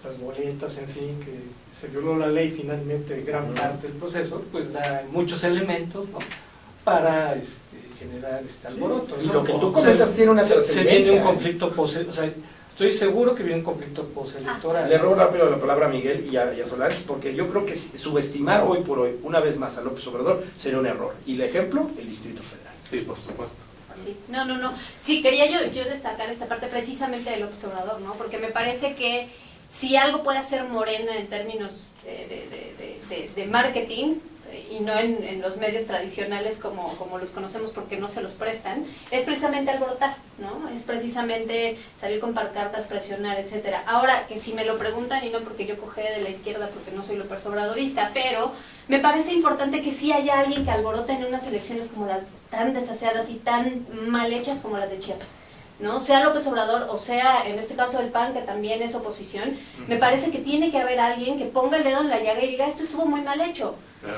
las boletas, en fin, que se violó la ley finalmente gran parte del proceso, pues da muchos elementos, ¿no? Para generar este alboroto. Y ¿no? lo que tú O sea, comentas tiene una se trascendencia. viene un conflicto o sea, estoy seguro que viene un conflicto postelectoral. Le robo rápido la palabra a Miguel y a Solares, porque yo creo que subestimar hoy por hoy, una vez más, a López Obrador sería un error. Y el ejemplo, el Distrito Federal. Sí, por supuesto. Sí. No. Sí, quería yo destacar esta parte precisamente de López Obrador, ¿no? Porque me parece que si algo puede hacer Morena en términos de marketing, y no en los medios tradicionales como los conocemos porque no se los prestan, es precisamente alborotar, ¿no? Es precisamente salir con pancartas, presionar, etcétera. Ahora, que si me lo preguntan, y no porque yo cogé de la izquierda porque no soy López Obradorista, pero me parece importante que sí haya alguien que alborote en unas elecciones como las tan desaseadas y tan mal hechas como las de Chiapas, ¿no? Sea López Obrador o sea en este caso el PAN, que también es oposición, me parece que tiene que haber alguien que ponga el dedo en la llaga y diga esto estuvo muy mal hecho,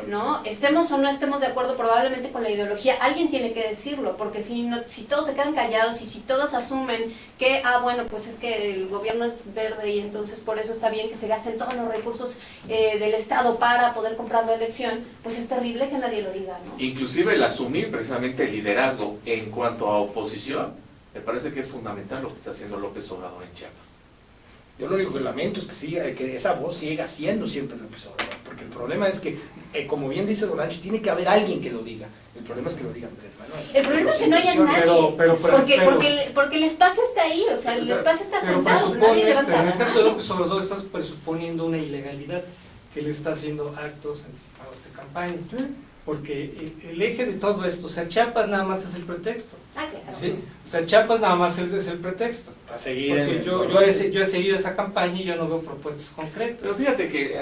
¿no? Estemos o no estemos de acuerdo probablemente con la ideología, alguien tiene que decirlo, porque si todos se quedan callados y si todos asumen que, bueno, pues es que el gobierno es verde y entonces por eso está bien que se gasten todos los recursos del Estado para poder comprar la elección, pues es terrible que nadie lo diga, ¿no? Inclusive el asumir precisamente el liderazgo en cuanto a oposición, me parece que es fundamental lo que está haciendo López Obrador en Chiapas. Yo lo único que lamento es que esa voz siga siendo siempre López Obrador, porque el problema es que, como bien dice Doranch, tiene que haber alguien que lo diga. El problema es que lo diga Andrés Manuel. El problema es que no haya nadie, porque el espacio está ahí, o sea, el espacio está sentado, nadie levanta pero en la el caso de mano. López Obrador estás presuponiendo una ilegalidad, que él está haciendo actos anticipados de campaña, porque el eje de todo esto, o sea, Chiapas nada más es el pretexto. Claro. ¿Sí? O sea, Chiapas nada más es el pretexto. A seguir Porque yo he seguido esa campaña y yo no veo propuestas concretas. Pero fíjate que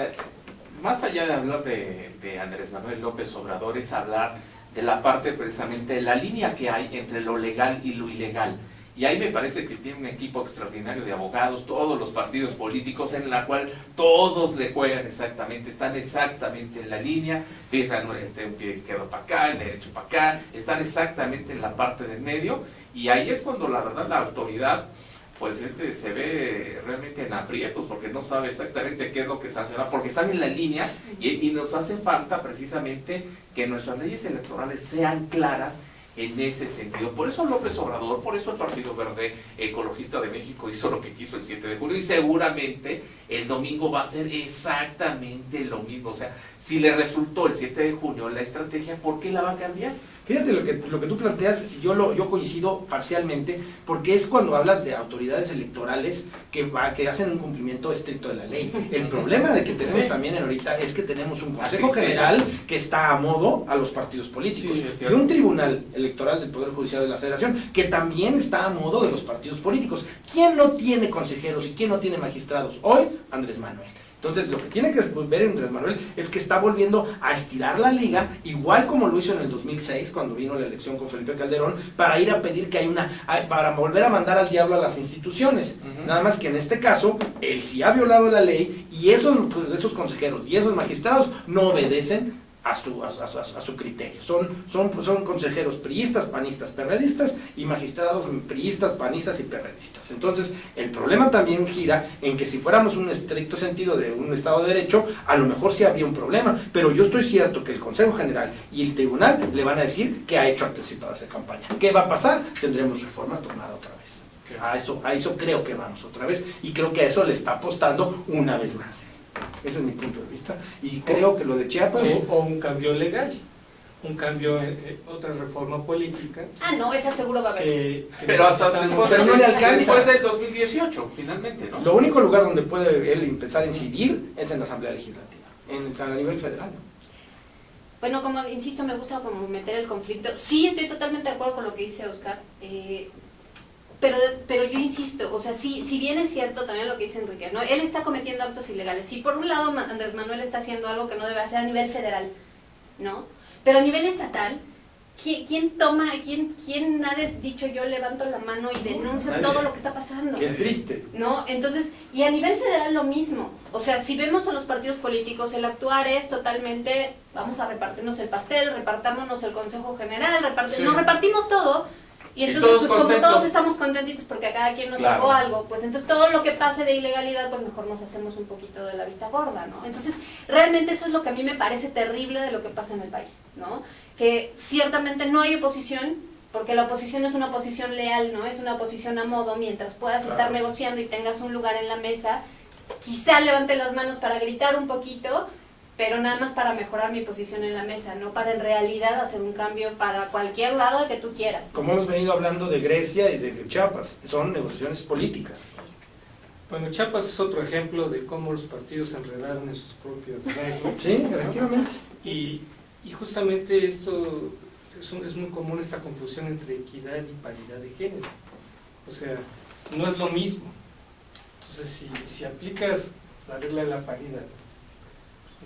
más allá de hablar de Andrés Manuel López Obrador, es hablar de la parte precisamente de la línea que hay entre lo legal y lo ilegal. Y ahí me parece que tiene un equipo extraordinario de abogados, todos los partidos políticos, en la cual todos le juegan exactamente, están exactamente en la línea, piensan un pie izquierdo para acá, el derecho para acá, están exactamente en la parte del medio, y ahí es cuando la verdad la autoridad pues se ve realmente en aprietos, porque no sabe exactamente qué es lo que sanciona, porque están en la línea, y nos hace falta precisamente que nuestras leyes electorales sean claras en ese sentido. Por eso López Obrador, por eso el Partido Verde Ecologista de México hizo lo que quiso el 7 de julio, y seguramente el domingo va a ser exactamente lo mismo. O sea, si le resultó el 7 de junio la estrategia, ¿por qué la va a cambiar? Fíjate lo que tú planteas, yo coincido parcialmente, porque es cuando hablas de autoridades electorales que hacen un cumplimiento estricto de la ley. El problema de que tenemos también ahorita es que tenemos un Consejo General que está a modo a los partidos políticos, y un Tribunal Electoral del Poder Judicial de la Federación que también está a modo de los partidos políticos. ¿Quién no tiene consejeros y quién no tiene magistrados? Hoy, Andrés Manuel. Entonces, lo que tiene que ver Andrés Manuel es que está volviendo a estirar la liga, igual como lo hizo en el 2006, cuando vino la elección con Felipe Calderón, para ir a pedir que para volver a mandar al diablo a las instituciones. Nada más que en este caso, él sí ha violado la ley, y esos consejeros y esos magistrados no obedecen a su criterio. Son consejeros priistas, panistas, perredistas, y magistrados priistas, panistas y perredistas. Entonces, el problema también gira en que si fuéramos un estricto sentido de un Estado de Derecho, a lo mejor sí habría un problema, pero yo estoy cierto que el Consejo General y el Tribunal le van a decir que ha hecho anticipadas de campaña. ¿Qué va a pasar? Tendremos reforma tomada otra vez. A eso creo que vamos otra vez, y creo que a eso le está apostando una vez más. Ese es mi punto de vista, y creo que lo de Chiapas... O un cambio legal, un cambio, otra reforma política. No, esa seguro va a haber. Pero hasta después, pero no le alcanza. Después del 2018, finalmente, ¿no? Lo único lugar donde puede él empezar a incidir es en la Asamblea Legislativa, a nivel federal, ¿no? Bueno, como insisto, me gusta como meter el conflicto. Sí, estoy totalmente de acuerdo con lo que dice Oscar, pero yo insisto, o sea, si bien es cierto también lo que dice Enrique, ¿no? Él está cometiendo actos ilegales. Si por un lado Andrés Manuel está haciendo algo que no debe hacer a nivel federal, ¿no? Pero a nivel estatal, ¿quién ha dicho yo levanto la mano y denuncio todo lo que está pasando? Es triste. ¿No? Entonces, y a nivel federal lo mismo. O sea, si vemos a los partidos políticos, el actuar es totalmente, vamos a repartirnos el pastel, repartámonos el Consejo General, nos repartimos todo. Y entonces, todos pues como contentos. todos estamos contentitos porque a cada quien nos tocó algo, pues entonces todo lo que pase de ilegalidad, pues mejor nos hacemos un poquito de la vista gorda, ¿no? Entonces, realmente eso es lo que a mí me parece terrible de lo que pasa en el país, ¿no? Que ciertamente no hay oposición, porque la oposición no es una oposición leal, ¿no? Es una oposición a modo, mientras puedas estar negociando y tengas un lugar en la mesa, quizá levante las manos para gritar un poquito, pero nada más para mejorar mi posición en la mesa, no para en realidad hacer un cambio para cualquier lado que tú quieras. Como hemos venido hablando de Grecia y de Chiapas, son negociaciones políticas. Bueno, Chiapas es otro ejemplo de cómo los partidos se enredaron en sus propios reglas. Sí, efectivamente. Y justamente esto es muy común, esta confusión entre equidad y paridad de género. O sea, no es lo mismo. Entonces, si aplicas la regla de la paridad,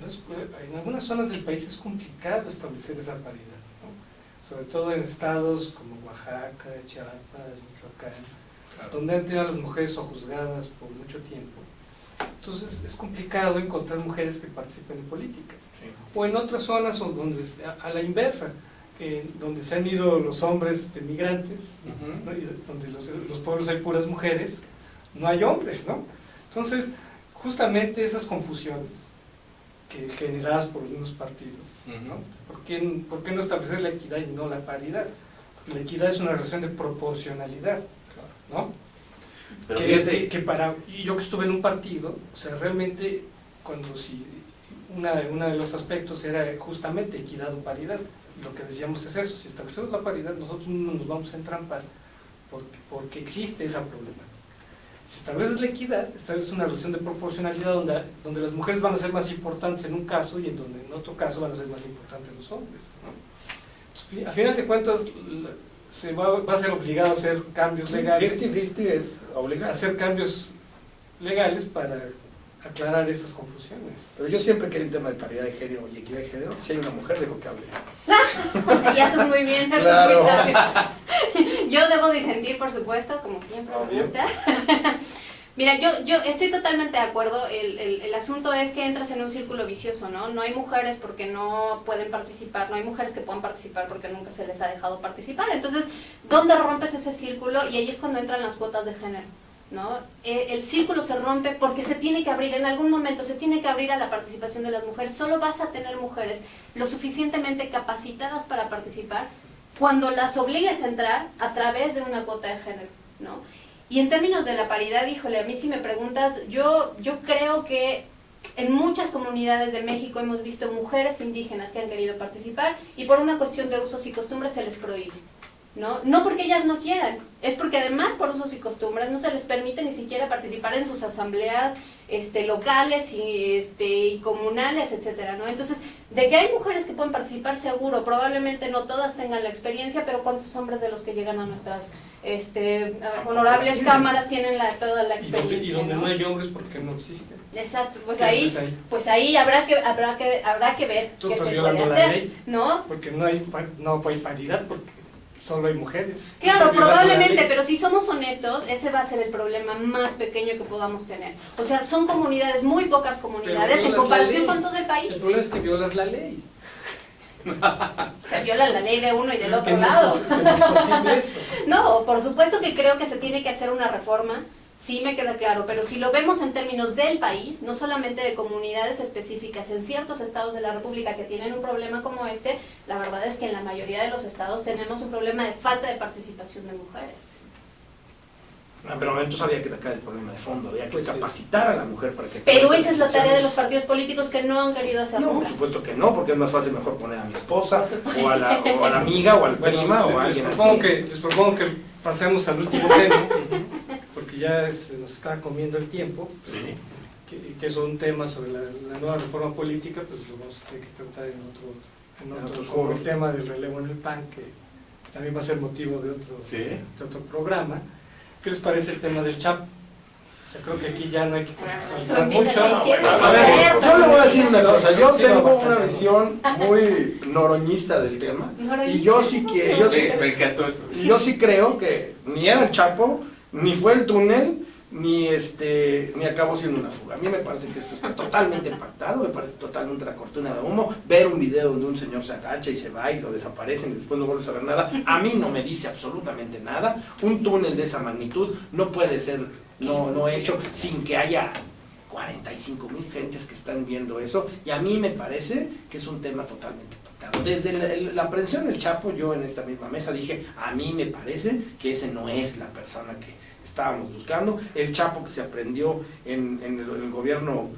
en algunas zonas del país es complicado establecer esa paridad, ¿no? Sobre todo en estados como Oaxaca, Chiapas, Michoacán, donde han tenido a las mujeres sojuzgadas por mucho tiempo. Entonces es complicado encontrar mujeres que participen en política. O en otras zonas donde, a la inversa, donde se han ido los hombres de migrantes, ¿no? Y donde los pueblos hay puras mujeres, no hay hombres, ¿no? Entonces, justamente esas confusiones generadas por los mismos partidos, ¿no? ¿Por qué no establecer la equidad y no la paridad? Porque la equidad es una relación de proporcionalidad, ¿no? Pero y yo que estuve en un partido, o sea, realmente una de los aspectos era justamente equidad o paridad. Lo que decíamos es eso: si establecemos la paridad, nosotros no nos vamos a entrampar porque existe esa problemática. Si estableces la equidad, estableces una relación de proporcionalidad donde las mujeres van a ser más importantes en un caso y en otro caso van a ser más importantes los hombres, ¿no? Entonces, a final de cuentas, se va a ser obligado a hacer cambios legales. 50-50 es obligado. Hacer cambios legales para aclarar esas confusiones. Pero yo siempre que hay un tema de paridad de género y equidad de género, si hay una mujer, dejo que hable. Y eso es muy bien, eso Claro. es muy sabio. Yo debo disentir, por supuesto, como siempre me gusta. Mira, yo estoy totalmente de acuerdo. El asunto es que entras en un círculo vicioso, ¿no? No hay mujeres porque no pueden participar, no hay mujeres que puedan participar porque nunca se les ha dejado participar. Entonces, ¿dónde rompes ese círculo? Y ahí es cuando entran las cuotas de género, ¿no? El círculo se rompe porque se tiene que abrir, en algún momento se tiene que abrir a la participación de las mujeres. Solo vas a tener mujeres lo suficientemente capacitadas para participar cuando las obligues a entrar a través de una cuota de género, ¿no? Y en términos de la paridad, híjole, a mí si me preguntas, yo creo que en muchas comunidades de México hemos visto mujeres indígenas que han querido participar y por una cuestión de usos y costumbres se les prohíbe, ¿no? No porque ellas no quieran, es porque además por usos y costumbres no se les permite ni siquiera participar en sus asambleas locales y comunales, etcétera, ¿no? Entonces, de que hay mujeres que pueden participar, seguro, probablemente no todas tengan la experiencia, pero ¿cuántos hombres de los que llegan a nuestras honorables cámaras tienen toda la experiencia? Y donde no hay hombres, ¿por qué no existen? Exacto, Pues ahí habrá que ver Tú qué estás se violando puede la hacer, ley, ¿no? porque no hay paridad, porque solo hay mujeres. Claro, Estás violando la probablemente, ley. pero si somos honestos, ese va a ser el problema más pequeño que podamos tener. O sea, son comunidades, muy pocas comunidades Pero en violas comparación la con ley. todo el país. El problema es que violas la ley. Se viola la ley de uno y del Es otro que no es lado. es que no es posible eso. No, por supuesto que creo que se tiene que hacer una reforma, sí me queda claro, pero si lo vemos en términos del país, no solamente de comunidades específicas en ciertos estados de la República que tienen un problema como la verdad es que en la mayoría de los estados tenemos un problema de falta de participación de mujeres. Pero entonces había que sacar el problema de fondo, había que Pues sí. capacitar a la mujer para que... Pero tome esa es la tarea de los decisiones. partidos políticos que no han querido hacerlo. No, por supuesto que no, porque es más fácil mejor poner a mi esposa, o a la amiga, o al prima, o a alguien así. Les propongo que pasemos al último tema, porque ya se nos está comiendo el tiempo, que es un tema sobre la nueva reforma política, pues lo vamos a tener que tratar en otro como el tema del relevo en el PAN, que también va a ser motivo de otro programa. ¿Qué les parece el tema del Chapo? O sea, creo que aquí ya no hay que contextualizar Empieza mucho. a decir, A ver, yo le voy a decir una cosa, yo Sí, no tengo pasa una nada. visión muy noroñista del tema y yo sí que Me encantó eso. yo sí creo que ni era el Chapo, ni fue el túnel, ni acabó siendo una fuga. A mí me parece que esto está totalmente impactado, me parece totalmente una cortina de humo. Ver un video donde un señor se agacha y se va y lo desaparecen y después no vuelves a ver nada, a mí no me dice absolutamente nada. Un túnel de esa magnitud no puede ser no hecho sin que haya 45,000 gentes que están viendo eso, y a mí me parece que es un tema totalmente pactado. Desde la aprehensión del Chapo, yo en esta misma mesa dije, a mí me parece que ese no es la persona que estábamos buscando. El Chapo que se aprendió en el gobierno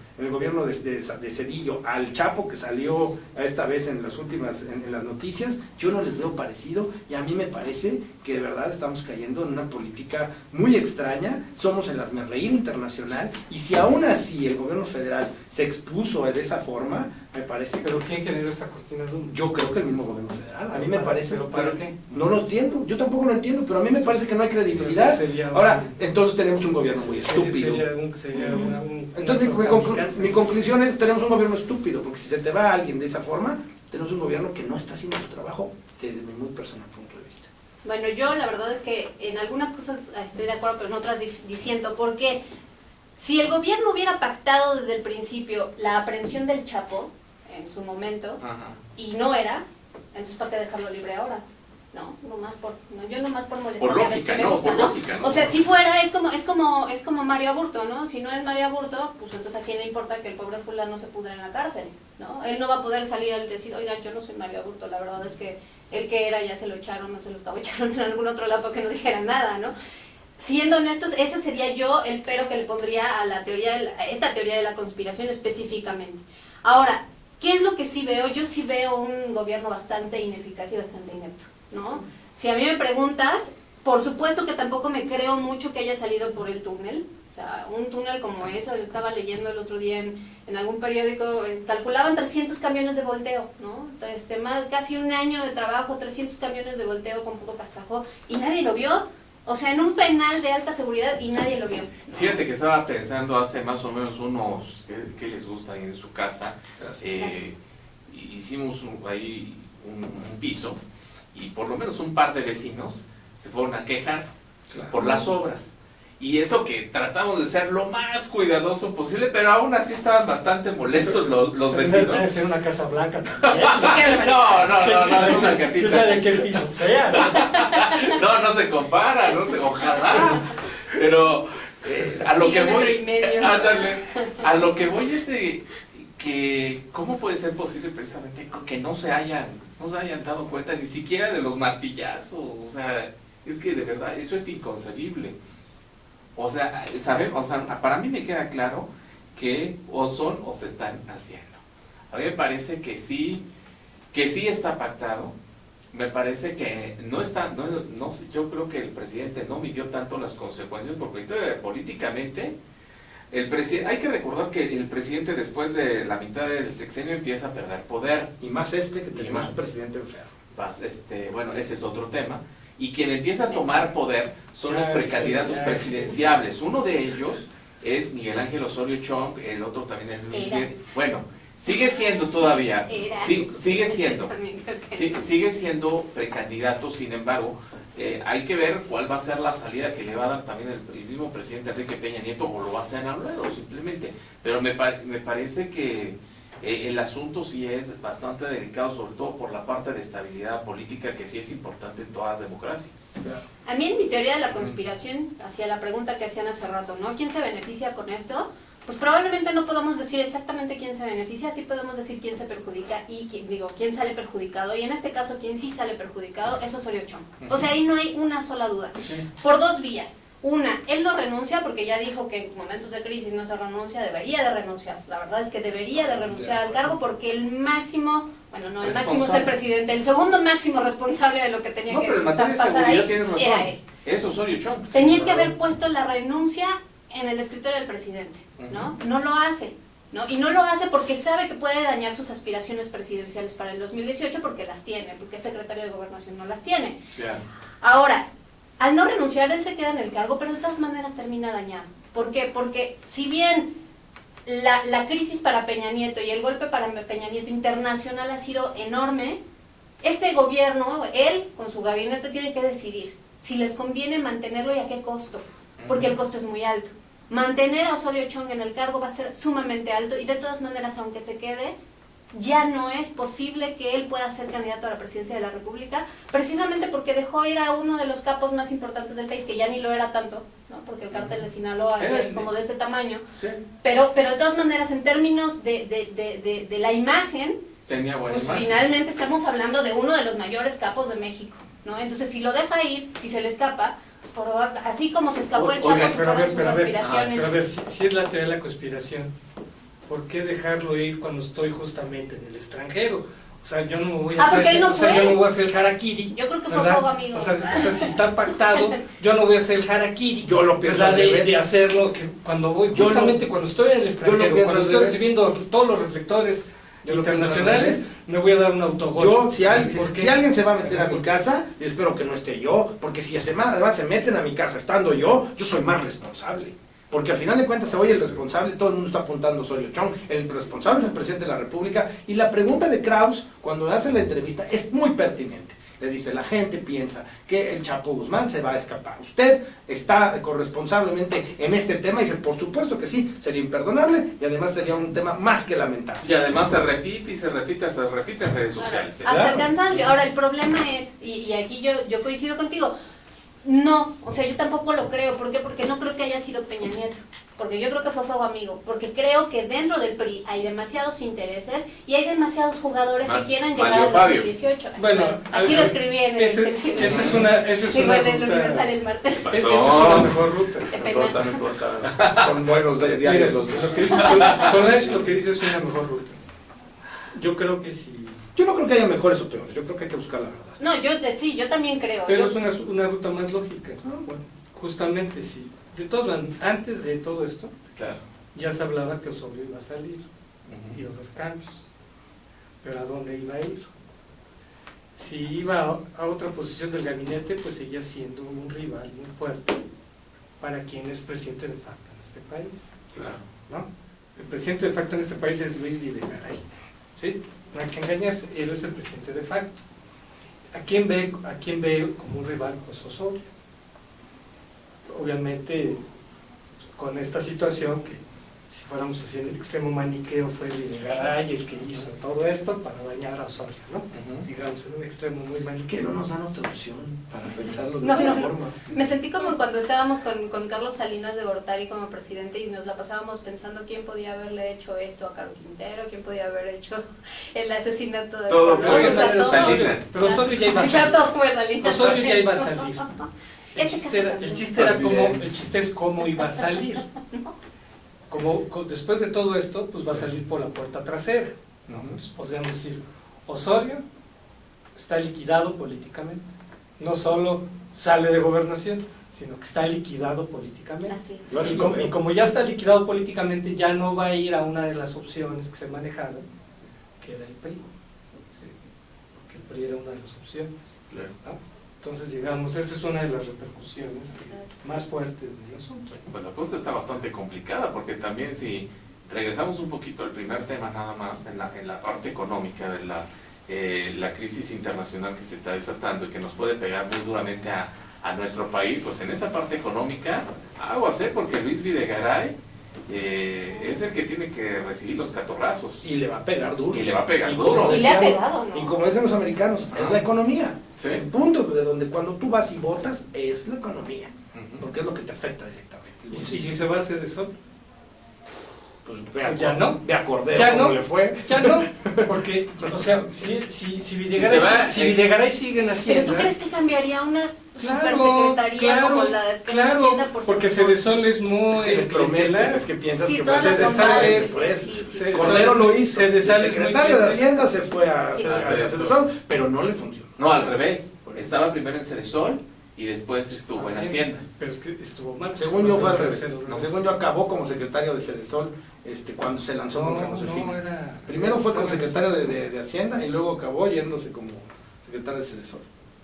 de Cedillo, al Chapo que salió esta vez en las últimas, en las noticias, yo no les veo parecido, y a mí me parece que de verdad estamos cayendo en una política muy extraña. Somos el hazmerreír internacional, y si aún así el gobierno federal se expuso de esa forma, me parece que... ¿Pero quién generó esa cortina de humo? Yo creo que el mismo gobierno federal, a mí me parece... ¿Pero para qué? No lo entiendo, yo tampoco lo entiendo, pero a mí me parece que no hay credibilidad. Ahora, entonces tenemos un gobierno muy estúpido. Entonces mi conclusión es, tenemos un gobierno estúpido, porque si se te va alguien de esa forma, tenemos un gobierno que no está haciendo su trabajo desde mi muy personal punto de vista. Bueno, yo la verdad es que en algunas cosas estoy de acuerdo, pero en otras diciendo, porque si el gobierno hubiera pactado desde el principio la aprehensión del Chapo en su momento, y no era, entonces ¿para qué dejarlo libre ahora? No, yo nomás por molestar, Por lógica, que me no, gusta, por ¿no? lógica, ¿no? O sea, si fuera, es como Mario Aburto, ¿no? Si no es Mario Aburto, pues entonces a quién le importa que el pobre fulano se pudra en la cárcel, ¿no? Él no va a poder salir al decir, oigan, yo no soy Mario Aburto, la verdad es que el que era ya se lo echaron, no se lo estaba echaron en algún otro lado para que no dijera nada, ¿no? Siendo honestos, ese sería yo el pero que le pondría a la teoría, a esta teoría de la conspiración específicamente. Ahora, ¿qué es lo que sí veo? Yo sí veo un gobierno bastante ineficaz y bastante inepto, ¿no? Si a mí me preguntas, por supuesto que tampoco me creo mucho que haya salido por el túnel. O sea, un túnel como eso, yo estaba leyendo el otro día en algún periódico, calculaban 300 camiones de volteo, ¿no? Entonces, casi un año de trabajo, 300 camiones de volteo con puro cascajo, y nadie lo vio. O sea, en un penal de alta seguridad y nadie lo vio, ¿no? Fíjate que estaba pensando hace más o menos unos, ¿qué les gusta ahí en su casa? Gracias. Hicimos ahí un piso, y por lo menos un par de vecinos se fueron a quejar por las obras. Y eso que tratamos de ser lo más cuidadoso posible, pero aún así estaban bastante molestos los vecinos. Debe ser una casa blanca también. No, es una ¿Qué casita. sabe qué piso sea? No se compara, ojalá. Pero a lo que voy, ándale, a lo que voy es que cómo puede ser posible precisamente que no se hayan dado cuenta ni siquiera de los martillazos. O sea, es que de verdad eso es inconcebible. O sea, para mí me queda claro que o son o se están haciendo. A mí me parece que sí está pactado. Me parece que no está, yo creo que el presidente no midió tanto las consecuencias, porque políticamente hay que recordar que el presidente después de la mitad del sexenio empieza a perder poder. Y más que tenemos un presidente enfermo. Bueno, ese es otro tema. Y quien empieza a tomar poder son los precandidatos presidenciables. Uno de ellos es Miguel Ángel Osorio Chong, el otro también es Luis Miguel. Bueno, sigue siendo todavía, sigue siendo precandidato. Sin embargo, hay que ver cuál va a ser la salida que le va a dar también el mismo presidente Enrique Peña Nieto, o lo va a hacer a Ruedo simplemente. Pero me parece que el asunto sí es bastante delicado, sobre todo por la parte de estabilidad política, que sí es importante en todas las democracias. A mí en mi teoría de la conspiración, hacia la pregunta que hacían hace rato, ¿no? ¿Quién se beneficia con esto? Pues probablemente no podamos decir exactamente quién se beneficia, sí podemos decir quién se perjudica y quién sale perjudicado, y en este caso quién sí sale perjudicado es Osorio Chong. O sea, ahí no hay una sola duda. Sí. Por dos vías. Una, él no renuncia porque ya dijo que en momentos de crisis no se renuncia, debería de renunciar. La verdad es que debería de renunciar al cargo, porque el máximo, bueno, no, el máximo es el presidente, el segundo máximo responsable de lo que tenía que pasar ahí era él. Es Osorio Chong. Tenía que haber puesto la renuncia en el escritorio del presidente, ¿no? No lo hace, ¿no? Y no lo hace porque sabe que puede dañar sus aspiraciones presidenciales para el 2018, porque las tiene, porque es secretario de Gobernación, no las tiene. Claro. Ahora, al no renunciar, él se queda en el cargo, pero de todas maneras termina dañado, ¿Por qué? Porque si bien la crisis para Peña Nieto y el golpe para Peña Nieto internacional ha sido enorme, este gobierno, él con su gabinete tiene que decidir si les conviene mantenerlo y a qué costo, porque el costo es muy alto. Mantener a Osorio Chong en el cargo va a ser sumamente alto y de todas maneras, aunque se quede, ya no es posible que él pueda ser candidato a la presidencia de la República, precisamente porque dejó ir a uno de los capos más importantes del país, que ya ni lo era tanto, ¿no? Porque el cártel de Sinaloa es como de este tamaño, Sí. pero de todas maneras, en términos de la imagen, Tenía buena pues imagen. finalmente estamos hablando de uno de los mayores capos de México, ¿no? Entonces, si lo deja ir, si se le escapa, pues así como se escapó el Chapo, Oiga, si Pero a fueron ver, sus pero aspiraciones. a ver, si es la teoría de la conspiración, ¿por qué dejarlo ir cuando estoy justamente en el extranjero? O sea, yo no me voy a porque él no o sea, fue. yo no voy a hacer el harakiri. Yo creo que fue ¿verdad? fuego amigo. O sea, si está pactado, yo no voy a hacer el harakiri. Yo lo pienso ¿verdad? al revés. De hacerlo, que cuando voy, Yo justamente cuando estoy en el extranjero, pienso cuando al estoy revés. recibiendo todos los reflectores Yo lo pienso al internacionales, revés. me voy a dar un autogol. Yo, si ¿Por qué? alguien se va a meter a mi casa, yo espero que no esté yo, porque si además se meten a mi casa estando yo soy más responsable. Porque al final de cuentas se oye el responsable, todo el mundo está apuntando a Osorio Chong, el responsable es el presidente de la República, y la pregunta de Kraus, cuando hace la entrevista, es muy pertinente. Le dice, la gente piensa que el Chapo Guzmán se va a escapar. ¿Usted está corresponsablemente en este tema? Y dice, por supuesto que sí, sería imperdonable y además sería un tema más que lamentable. Y además se repite y se repite en redes sociales. ¿eh? Hasta el Claro. cansancio. Ahora, el problema es, y aquí yo coincido contigo, no, o sea, yo tampoco lo creo. ¿Por qué? Porque no creo que haya sido Peña Nieto. Porque yo creo que fue fuego amigo. Porque creo que dentro del PRI hay demasiados intereses y hay demasiados jugadores que quieran llegar Mario al Fabio. 2018. Bueno, así lo escribí en el esa es una Digo, el del ruta- Universal el martes. Pasó. esa es una mejor ruta. De No Peña. importa, no importa. Son buenos diarios Mira, los dos. lo que dice Solange, lo que dice es una mejor ruta. Yo creo que sí. Yo no creo que haya mejores o peores, yo creo que hay que buscar la verdad. No, sí, yo también creo. Pero Yo- es una ruta más lógica. Bueno. Justamente sí. De todos modos, antes de todo esto, Claro. ya se hablaba que Osorio iba a salir, Ujú. iba a haber cambios. Pero ¿a dónde iba a ir? Si iba a otra posición del gabinete, pues seguía siendo un rival muy fuerte para quien es presidente de facto en este país, Claro. ¿no? El presidente de facto en este país es Luis Videgaray, ¿sí? No hay que engañarse, él es el presidente de facto. ¿A quién ve como un rival? Pues Osorio. Obviamente, con esta situación que, si fuéramos así en el extremo maniqueo, fue Videgaray el que hizo todo esto para dañar a Osorio, ¿no? Ujú. Digamos, en un extremo muy Es maniqueo. que no nos dan otra opción para pensarlo de No, otra no. forma. Me sentí como cuando estábamos con Carlos Salinas de Gortari como presidente y nos la pasábamos pensando quién podía haberle hecho esto a Carlos Quintero, quién podía haber hecho el asesinato de Todo Juan fue Rosas, o sea, todo. Salinas. Pero Osorio ya iba a Claro, salir. todo fue Salinas. Osorio ya iba a salir. El Ese chiste, caso el chiste era cómo, el chiste es cómo iba a salir. Después de todo esto, pues va a salir por la puerta trasera, ¿no? Pues podríamos decir, Osorio está liquidado políticamente. No solo sale de gobernación, sino que está liquidado políticamente. Así. Y como ya está liquidado políticamente, ya no va a ir a una de las opciones que se manejaban, que era el PRI. ¿Sí? Porque el PRI era una de las opciones. Claro. ¿no? Entonces, digamos, esa es una de las repercusiones Exacto. más fuertes del asunto. Pues la cosa está bastante complicada porque también si regresamos un poquito al primer tema nada más en la parte económica de la crisis internacional que se está desatando y que nos puede pegar muy duramente a nuestro país, pues en esa parte económica aguas, porque Luis Videgaray es el que tiene que recibir los catorrazos Y le va a pegar duro. y le va a pegar Y duro. como Y le ha decíamos- pegado, ¿no? Y como dicen los americanos, es la economía. Sí. El punto de donde cuando tú vas y votas es la economía. Ujú. Porque es lo que te afecta directamente. Y si se va a hacer eso, Pues Pues ya no. Ve a Cordero Ya cómo no. le fue. ya no, porque, o sea, si Videgaray, Si se va, si Videgaray siguen Pero haciendo. ¿tú crees que cambiaría una Claro, supersecretaría claro, como la de claro, Hacienda por porque ser- Cedesol es muy Es que les prometen, clientelar. es que piensas Sí, que todas va a las ser bombadas, de sí, Cedesol. sí, sí, sí. Cordero lo hizo. Cedesol El es muy secretario de clientelar. Hacienda se fue a Sí. Cedesol, pero no le funcionó. No, al revés. Estaba primero en Cedesol y después estuvo en Hacienda. Pero es que estuvo mal. Según yo fue al revés. No, Según yo acabó como secretario de Cedesol cuando se lanzó contra Josefina. era. Primero fue como secretario de Hacienda y luego acabó yéndose como secretario de Cedesol.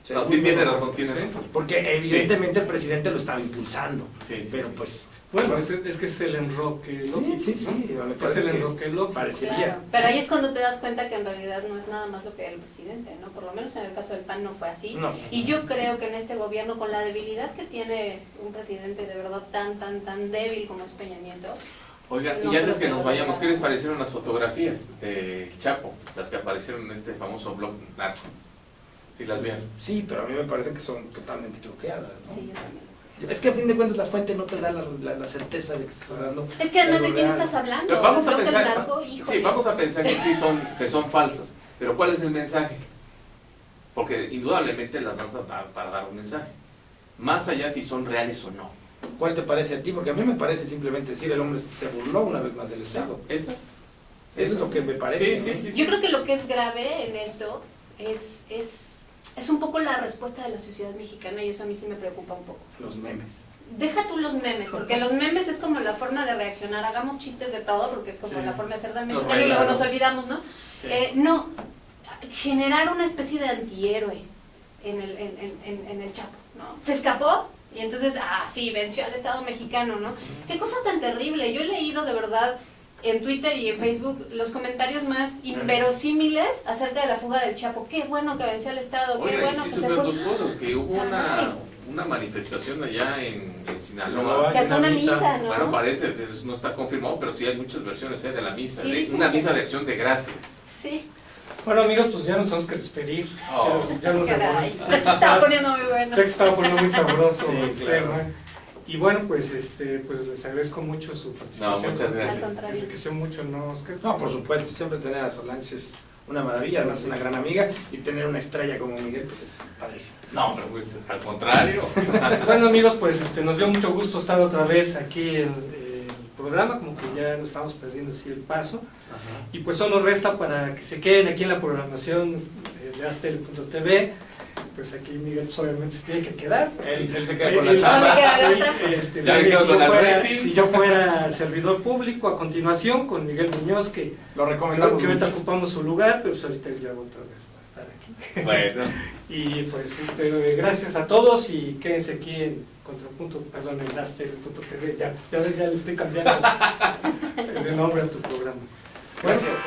No, sí tiene razón, tiene Sí. razón. Porque evidentemente el presidente lo estaba impulsando. Sí, sí, Pero sí. pues Bueno, es que es el enroque lógico, Sí, ¿no? me Es parece el que enroque lógico. parecería. Claro, pero ahí es cuando te das cuenta que en realidad no es nada más lo que el presidente, ¿no? Por lo menos en el caso del PAN no fue así. No. Y yo creo que en este gobierno, con la debilidad que tiene un presidente de verdad tan débil como es Peña Nieto. Oiga, No, y antes pero que nos no, vayamos, no. ¿qué les parecieron las fotografías del Chapo? Las que aparecieron en este famoso blog narco. ¿Sí las vieron? Sí, pero a mí me parece que son totalmente truqueadas, ¿no? Sí, yo también. Es que a fin de cuentas la fuente no te da la certeza de que estás hablando. Es que además de quién real. estás hablando. Pero vamos a Creo que el pensar, narco, sí, híjole. vamos a pensar que sí que son falsas, pero ¿cuál es el mensaje? Porque indudablemente las vamos a dar para dar un mensaje, más allá si son reales o no. ¿Cuál te parece a ti? Porque a mí me parece simplemente decir el hombre se burló una vez más del Estado. ¿Esa? Eso es lo que me parece. Sí, ¿no? sí, sí. Yo creo que lo que es grave en esto es un poco la respuesta de la sociedad mexicana y eso a mí sí me preocupa un poco. Los memes. Deja tú los memes, porque los memes es como la forma de reaccionar, hagamos chistes de todo, porque es como Sí. la forma de ser del Los mexicano y luego relatos. nos olvidamos, ¿no? Sí. No, generar una especie de antihéroe en el Chapo, ¿no? Se escapó y entonces, sí, venció al Estado mexicano, ¿no? Qué cosa tan terrible. Yo he leído de verdad en Twitter y en Facebook los comentarios más inverosímiles acerca de la fuga del Chapo. Qué bueno que venció al Estado, qué Oiga, bueno y sí que se supieron fue. dos cosas, que hubo Caray. una manifestación allá en No, Sinaloa. Que hasta Hay una una misa, misa, ¿no? Bueno, parece, no está confirmado, pero sí hay muchas versiones de la misa, Sí, dicen una que- misa de acción de gracias. Sí. Bueno, amigos, pues ya nos tenemos que despedir. Oh. Ya nos Caray, te estaba poniendo muy bueno. Ya que estaba poniendo muy sabroso Sí, el claro. tema. Y bueno, pues pues les agradezco mucho su participación. No, muchas Al gracias. contrario. Enriqueció mucho, ¿no, Oscar? No, por supuesto, siempre tener a Solange es una maravilla, además es una gran amiga, y tener una estrella como Miguel, pues es padrísimo. No, pero pues es al contrario. Bueno, amigos, pues nos dio mucho gusto estar otra vez aquí en el programa, como que ya no estamos perdiendo así el paso. Y pues solo resta para que se queden aquí en la programación de Astel.tv. Pues aquí Miguel pues, obviamente se tiene que quedar. Él se queda con la Él- chamba. No me queda de otra. Ya me quedo con el rating. si yo fuera servidor público, a continuación con Miguel Muñoz, que Lo creo recomendamos que ahorita mucho. ocupamos su lugar, pero pues ahorita él ya otra vez va a estar aquí. Bueno, Y pues gracias a todos y quédense aquí en Contrapunto, perdón, en Astel.tv. Ya ves, ya le estoy cambiando el nombre a tu programa. Bueno, Gracias.